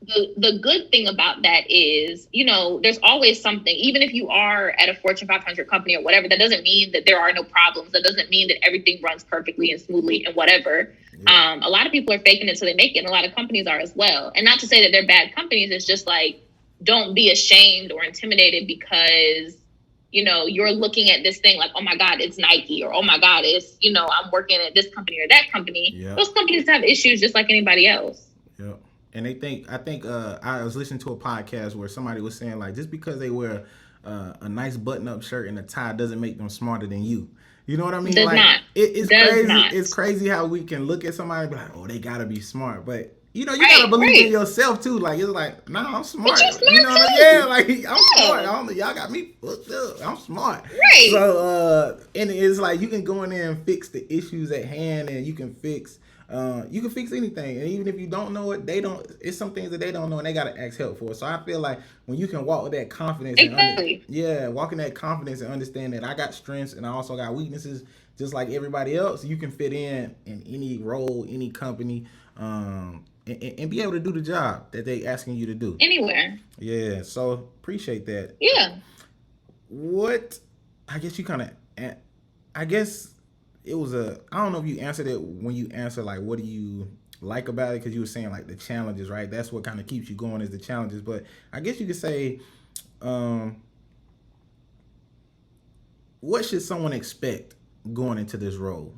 the good thing about that is, there's always something. Even if you are at a Fortune 500 company or whatever, that doesn't mean that there are no problems. That doesn't mean that everything runs perfectly and smoothly and whatever. Yeah. A lot of people are faking it till they make it, and a lot of companies are as well. And not to say that they're bad companies. It's just like, don't be ashamed or intimidated because, you're looking at this thing like, oh my God, it's Nike, or oh my God, it's, I'm working at this company or that company. Yep. Those companies have issues just like anybody else. Yeah. And I think I was listening to a podcast where somebody was saying, like, just because they wear a nice button-up shirt and a tie doesn't make them smarter than you. You know what I mean? Does not. It's crazy. Not. It's crazy how we can look at somebody and be like, oh, they gotta be smart, but you gotta believe in yourself too. Like, it's like, nah, I'm smart. You know what I mean? Yeah, like, I'm smart. Y'all got me fucked up. I'm smart. Right. So and it's like you can go in there and fix the issues at hand, and you can fix anything. And even if you don't know it, it's some things that they don't know, and they gotta ask help for. So I feel like when you can walk with that confidence, walk in that confidence and understand that I got strengths and I also got weaknesses, just like everybody else, you can fit in any role, any company, and be able to do the job that they asking you to do anywhere. Yeah. So appreciate that. Yeah. What? I guess you kind of. I guess it was I don't know if you answered it when you answered like, what do you like about it? Because you were saying like the challenges, right? That's what kind of keeps you going is the challenges. But I guess you could say, what should someone expect going into this role?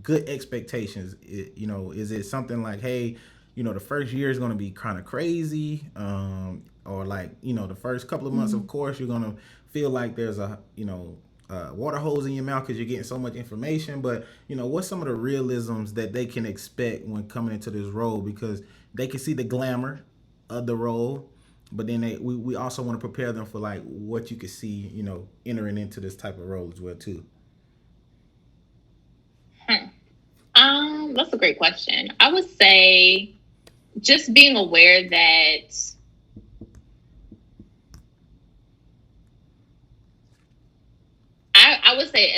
Good expectations. Is it something like, hey, the first year is going to be kind of crazy, or like, the first couple of months, of course, you're going to feel like there's a water hose in your mouth because you're getting so much information. But what's some of the realisms that they can expect when coming into this role, because they can see the glamour of the role, but then we also want to prepare them for like what you could see entering into this type of role as well too. That's a great question. I would say just being aware that I would say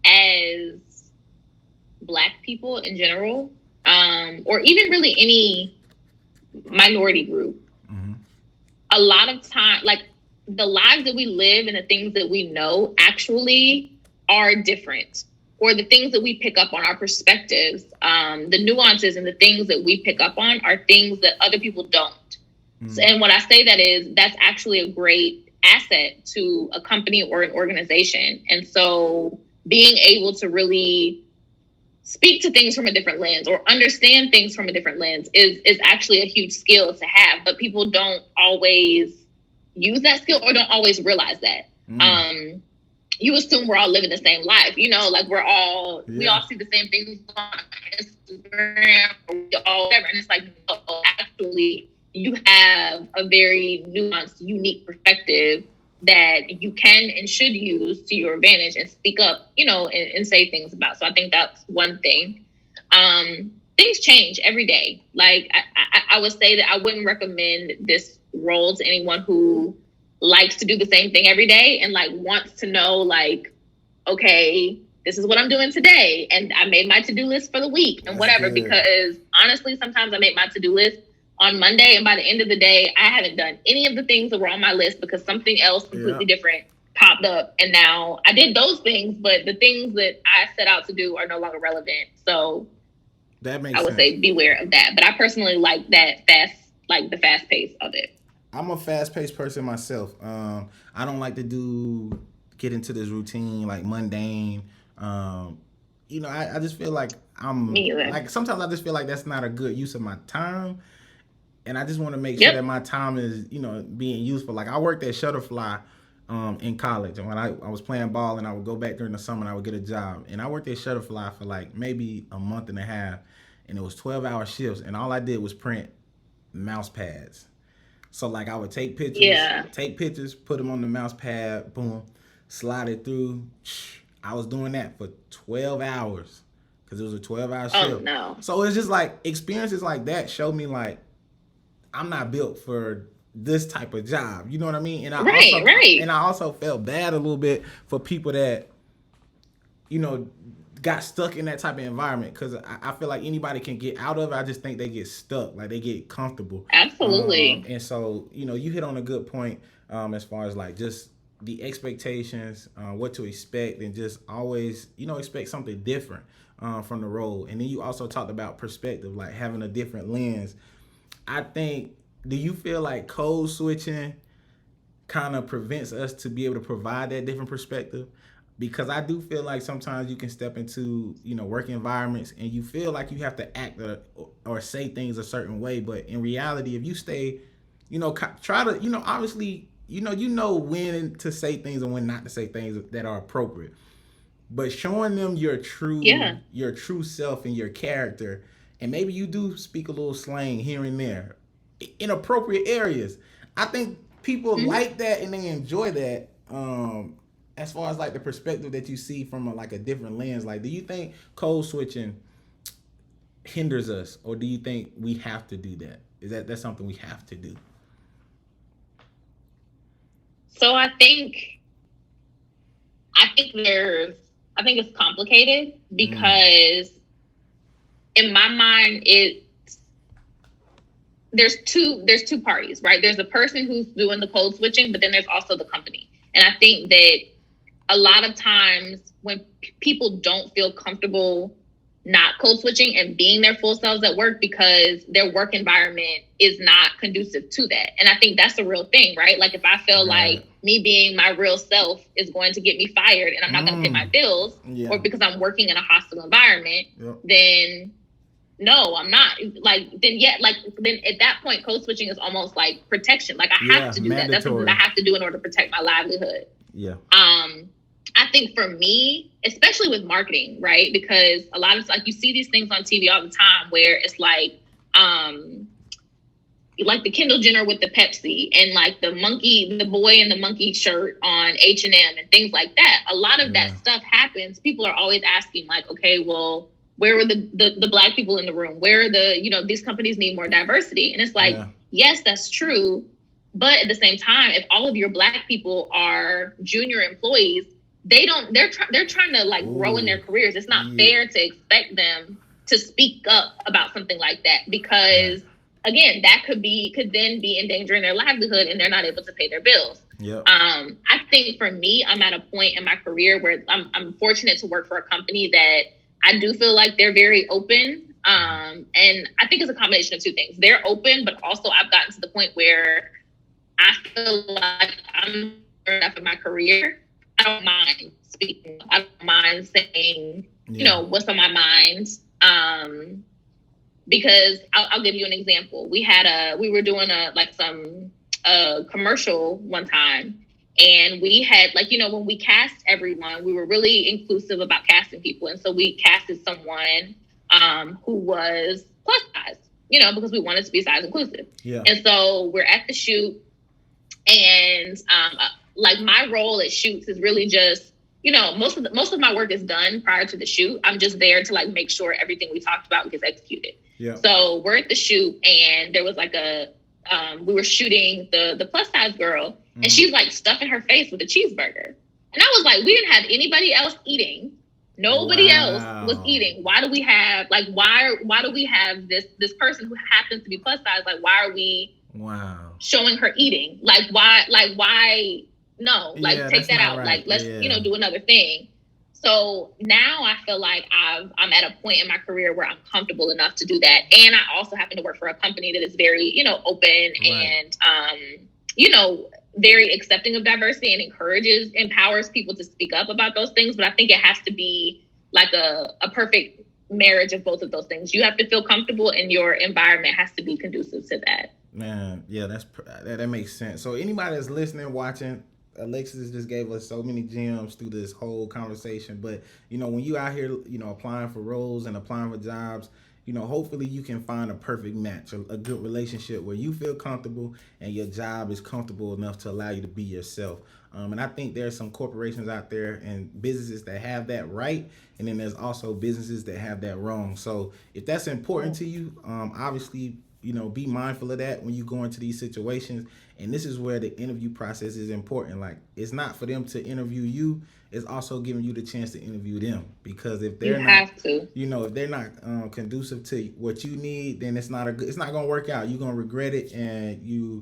as Black people in general, or even really any minority group, a lot of time, like the lives that we live and the things that we know actually are different, or the things that we pick up on, our perspectives, the nuances and the things that we pick up on are things that other people don't. So, and when I say that is, that's actually a great asset to a company or an organization. And so being able to really speak to things from a different lens or understand things from a different lens is actually a huge skill to have, but people don't always use that skill or don't always realize that. You assume we're all living the same life, like we all see the same things on Instagram or whatever. And it's like, no, actually, you have a very nuanced, unique perspective that you can and should use to your advantage and speak up, and say things about. So I think that's one thing. things change every day. Like I would say that I wouldn't recommend this role to anyone who likes to do the same thing every day and like wants to know like, okay, this is what I'm doing today. And I made my to-do list for the week and whatever, because honestly, sometimes I make my to-do list on Monday, and by the end of the day, I haven't done any of the things that were on my list because something else completely different popped up. And now I did those things, but the things that I set out to do are no longer relevant. So that makes I would sense. say beware of that. But I personally like that the fast pace of it. I'm a fast-paced person myself. I don't like to get into this routine, like mundane. I just feel like sometimes I just feel like that's not a good use of my time. And I just want to make sure that my time is, being useful. Like I worked at Shutterfly in college. And when I was playing ball and I would go back during the summer and I would get a job. And I worked at Shutterfly for like maybe a month and a half. And it was 12-hour shifts. And all I did was print mouse pads. So like I would take pictures, put them on the mouse pad, boom, slide it through. I was doing that for 12 hours because it was a 12-hour shift. Oh, no. So it's just like experiences like that showed me like I'm not built for this type of job. You know what I mean? And I also felt bad a little bit for people that, got stuck in that type of environment, because I feel like anybody can get out of it. I just think they get stuck, like they get comfortable. Absolutely. And so, you hit on a good point as far as like just the expectations, what to expect, and just always, expect something different from the role. And then you also talked about perspective, like having a different lens. I think, do you feel like code switching kind of prevents us to be able to provide that different perspective? Because I do feel like sometimes you can step into, work environments and you feel like you have to act or say things a certain way. But in reality, if you stay, try to, obviously, when to say things and when not to say things that are appropriate. But showing them your true self and your character, and maybe you do speak a little slang here and there in appropriate areas. I think people like that and they enjoy that. As far as like the perspective that you see from a different lens, like, do you think code switching hinders us, or do you think we have to do that? That's something we have to do? So I think it's complicated because in my mind there's two parties, right? There's the person who's doing the code switching, but then there's also the company. And I think that a lot of times when people don't feel comfortable not code switching and being their full selves at work because their work environment is not conducive to that. And I think that's a real thing, right? Like if I feel like me being my real self is going to get me fired and I'm not going to pay my bills, or because I'm working in a hostile environment, then no, I'm not. Then at that point, code switching is almost like protection. Like I have to do that. That's something I have to do in order to protect my livelihood. Yeah. I think for me, especially with marketing, right? Because a lot of you see these things on TV all the time where it's like the Kendall Jenner with the Pepsi and like the boy in the monkey shirt on H&M and things like that. A lot of that stuff happens. People are always asking like, okay, well, where were the Black people in the room? Where are these companies need more diversity? And it's like, yes, that's true. But at the same time, if all of your Black people are junior employees, they're trying to grow in their careers. It's not fair to expect them to speak up about something like that because again, that could then be endangering their livelihood and they're not able to pay their bills. Yep. I think for me, I'm at a point in my career where I'm fortunate to work for a company that I do feel like they're very open. And I think it's a combination of two things. They're open, but also I've gotten to the point where I feel like I'm enough in my career. I don't mind speaking. I don't mind saying, what's on my mind. Because I'll give you an example. We were doing a commercial one time, and we had when we cast everyone, we were really inclusive about casting people, and so we casted someone who was plus size, because we wanted to be size inclusive. Yeah. And so we're at the shoot, and my role at shoots is really just most of my work is done prior to the shoot. I'm just there to like make sure everything we talked about gets executed. Yeah. So we're at the shoot, and there was like we were shooting the plus size girl, and she's like stuffing her face with a cheeseburger. And I was like, we didn't have anybody else eating. Nobody else was eating. Why do we have why do we have this person who happens to be plus size? Like, why are we showing her eating? Why no, take that out. Right. Like, let's do another thing. So now I feel like I'm at a point in my career where I'm comfortable enough to do that. And I also happen to work for a company that is very, open and very accepting of diversity and empowers people to speak up about those things. But I think it has to be like a perfect marriage of both of those things. You have to feel comfortable, and your environment has to be conducive to that. Man, yeah, that makes sense. So anybody that's listening, watching, Alexis just gave us so many gems through this whole conversation. But, when you out here, applying for roles and applying for jobs, hopefully you can find a perfect match, a good relationship where you feel comfortable and your job is comfortable enough to allow you to be yourself. And I think there's some corporations out there and businesses that have that right. And then there's also businesses that have that wrong. So if that's important to you, obviously, be mindful of that when you go into these situations. And this is where the interview process is important. Like, it's not for them to interview you. It's also giving you the chance to interview them. Because if they're if they're not conducive to what you need, then it's not going to work out. You're going to regret it, and you're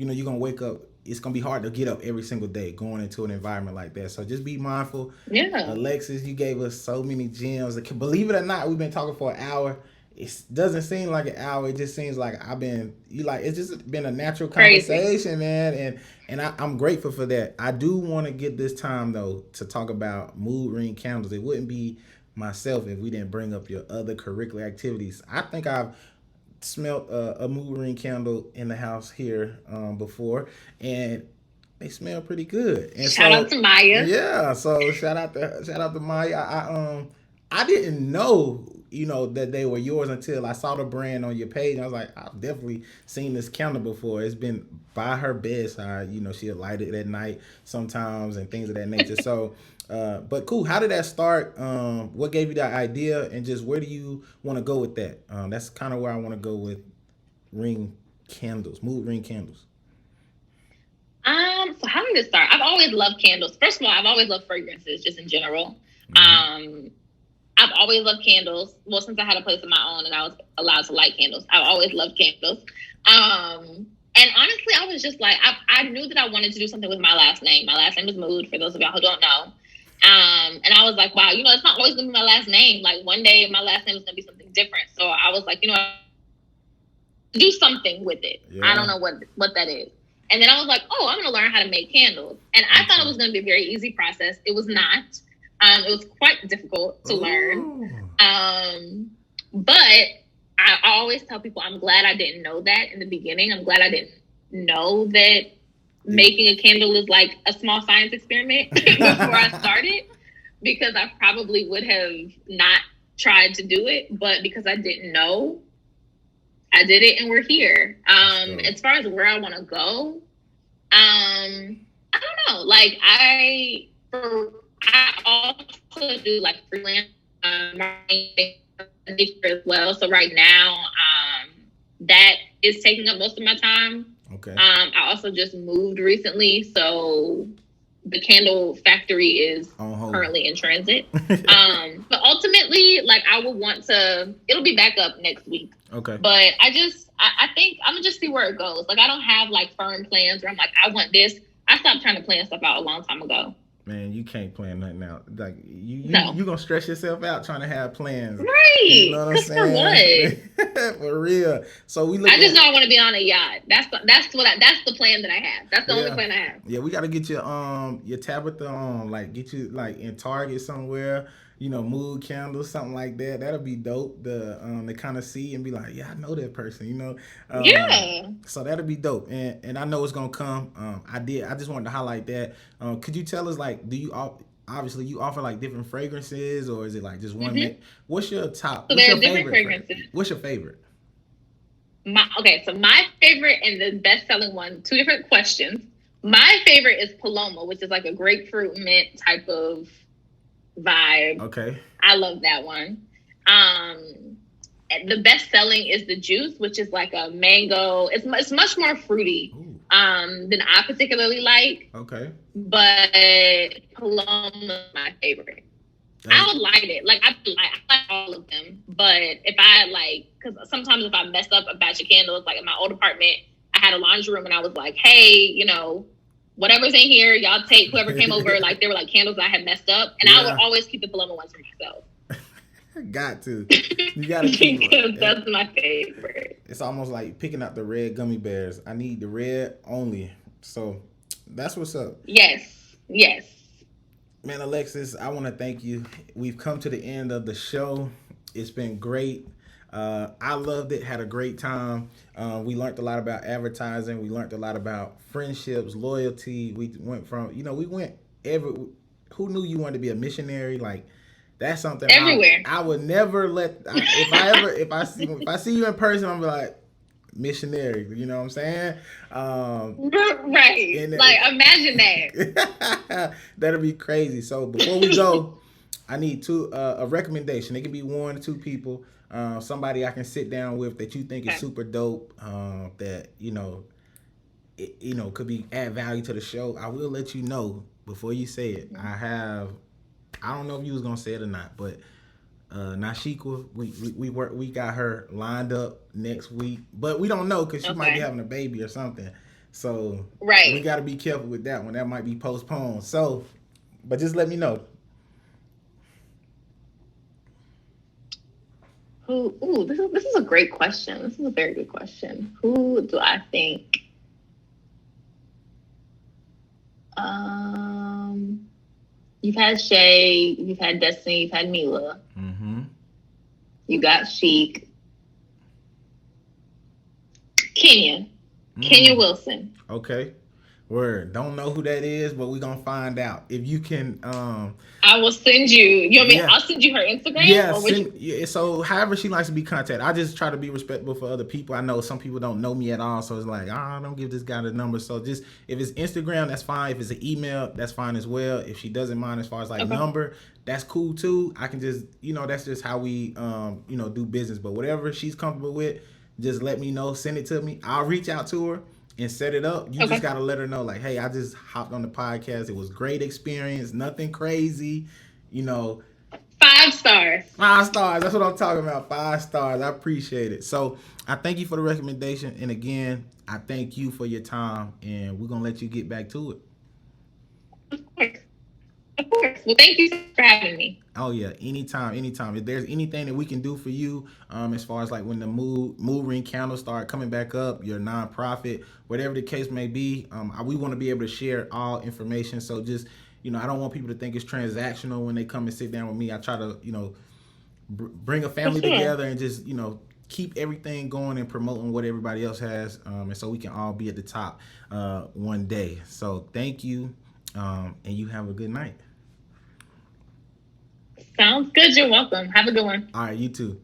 going to wake up. It's going to be hard to get up every single day going into an environment like that. So just be mindful. Yeah. Alexis, you gave us so many gems. Believe it or not, we've been talking for an hour. It doesn't seem like an hour. It just seems like it's just been a natural conversation, man. And I'm grateful for that. I do want to get this time, though, to talk about mood ring candles. It wouldn't be myself if we didn't bring up your other curricular activities. I think I've smelled a mood ring candle in the house here before, and they smell pretty good. And shout out to Maya. Yeah, so shout out to Maya. I didn't know that they were yours until I saw the brand on your page. And I was like, I've definitely seen this candle before. It's been by her bedside. She'll light it at night sometimes and things of that nature. So, but cool. How did that start? What gave you that idea, and just where do you want to go with that? That's kind of where I want to go with ring candles, mood ring candles. So how did it start? I've always loved candles. First of all, I've always loved fragrances, just in general. I've always loved candles. Well, since I had a place of my own and I was allowed to light candles, I've always loved candles. And honestly, I was just like, I knew that I wanted to do something with my last name. My last name is Mood, for those of y'all who don't know. And I was like, wow, it's not always going to be my last name. Like, one day my last name is going to be something different. So I was like, do something with it. Yeah. I don't know what that is. And then I was like, oh, I'm going to learn how to make candles. And I thought it was going to be a very easy process. It was not. It was quite difficult to learn. But I always tell people I'm glad I didn't know that in the beginning. I'm glad I didn't know that making a candle is like a small science experiment before I started, because I probably would have not tried to do it. But because I didn't know, I did it, and we're here. As far as where I want to go, I don't know. Like, I also do like freelance marketing as well. So right now, that is taking up most of my time. Okay. I also just moved recently, so the candle factory is currently in transit. But ultimately, like, I will want to. It'll be back up next week. Okay. But I think I'm gonna just see where it goes. Like, I don't have like firm plans where I'm like, I want this. I stopped trying to plan stuff out a long time ago. Man, you can't plan nothing out. Like, you gonna stress yourself out trying to have plans. Right. You know what I'm saying? For what? For real. So I just know I want to be on a yacht. That's the plan that I have. That's the only plan I have. Yeah, we gotta get your Tabitha on, like, get you like in Target somewhere, mood candles, something like that. That'll be dope. To kind of see and be like, yeah, I know that person, Yeah. So that'll be dope. And I know it's gonna come. I just wanted to highlight that. Could you tell us, like, do you obviously you offer like different fragrances, or is it like just one? Mm-hmm. What's your top? So what's there's your different fragrances. What's your favorite? So my favorite and the best-selling one, two different questions. My favorite is Paloma, which is like a grapefruit mint type of vibe. Okay. I love that one. The best selling is the juice, which is like a mango. It's much more fruity than I particularly like. Okay. But Paloma is my favorite. I would light it. Like I like all of them. But if I like, because sometimes if I mess up a batch of candles, like in my old apartment, I had a laundry room and I was like, hey, you know, whatever's in here, y'all take whoever came over. Like there were like candles I had messed up, and I would always keep the Paloma ones for myself. Got to. You gotta keep because that's my favorite. It's almost like picking out the red gummy bears. I need the red only. So that's what's up. Yes. Man, Alexis, I want to thank you. We've come to the end of the show. It's been great. I loved it. Had a great time. We learned a lot about advertising. We learned a lot about friendships, loyalty. We went from, who knew you wanted to be a missionary? Like, that's something everywhere. I would never let. If I see you in person, I'm like, missionary. You know what I'm saying? Right. Like, imagine that. That'll be crazy. So before we go, I need a recommendation. It can be 1 or 2 people. Somebody I can sit down with that you think is super dope. That could add value to the show. I will let you know before you say it. I don't know if you was gonna say it or not, but Nashikwa, we got her lined up next week, but we don't know because she might be having a baby or something. So we got to be careful with that one. That might be postponed. So, but just let me know. This is a great question. This is a very good question. Who do I think? You've had Shay, you've had Destiny, you've had Mila. Mm-hmm. You got Chic. Kenya Wilson. Okay. Word. Don't know who that is, but we're gonna find out. If you can I will send you. You want me? I'll send you her Instagram. Yeah. So however she likes to be contacted. I just try to be respectful for other people. I know some people don't know me at all, so it's like, don't give this guy the number. So just if it's Instagram, that's fine. If it's an email, that's fine as well. If she doesn't mind as far as number, that's cool too. I can just that's just how we do business. But whatever she's comfortable with, just let me know. Send it to me. I'll reach out to her and set it up. You just gotta let her know, like, hey, I just hopped on the podcast. It was great experience, nothing crazy, 5 stars. 5 stars. That's what I'm talking about. 5 stars. I appreciate it. So I thank you for the recommendation, and again, I thank you for your time, and we're gonna let you get back to it. Of course. Well, thank you for having me. Oh yeah, anytime. If there's anything that we can do for you, as far as like when the mood ring candles start coming back up, your nonprofit, whatever the case may be, we want to be able to share all information. So just I don't want people to think it's transactional when they come and sit down with me. I try to bring a family together and just keep everything going and promoting what everybody else has, and so we can all be at the top one day. So thank you, and you have a good night. Sounds good. You're welcome. Have a good one. All right, you too.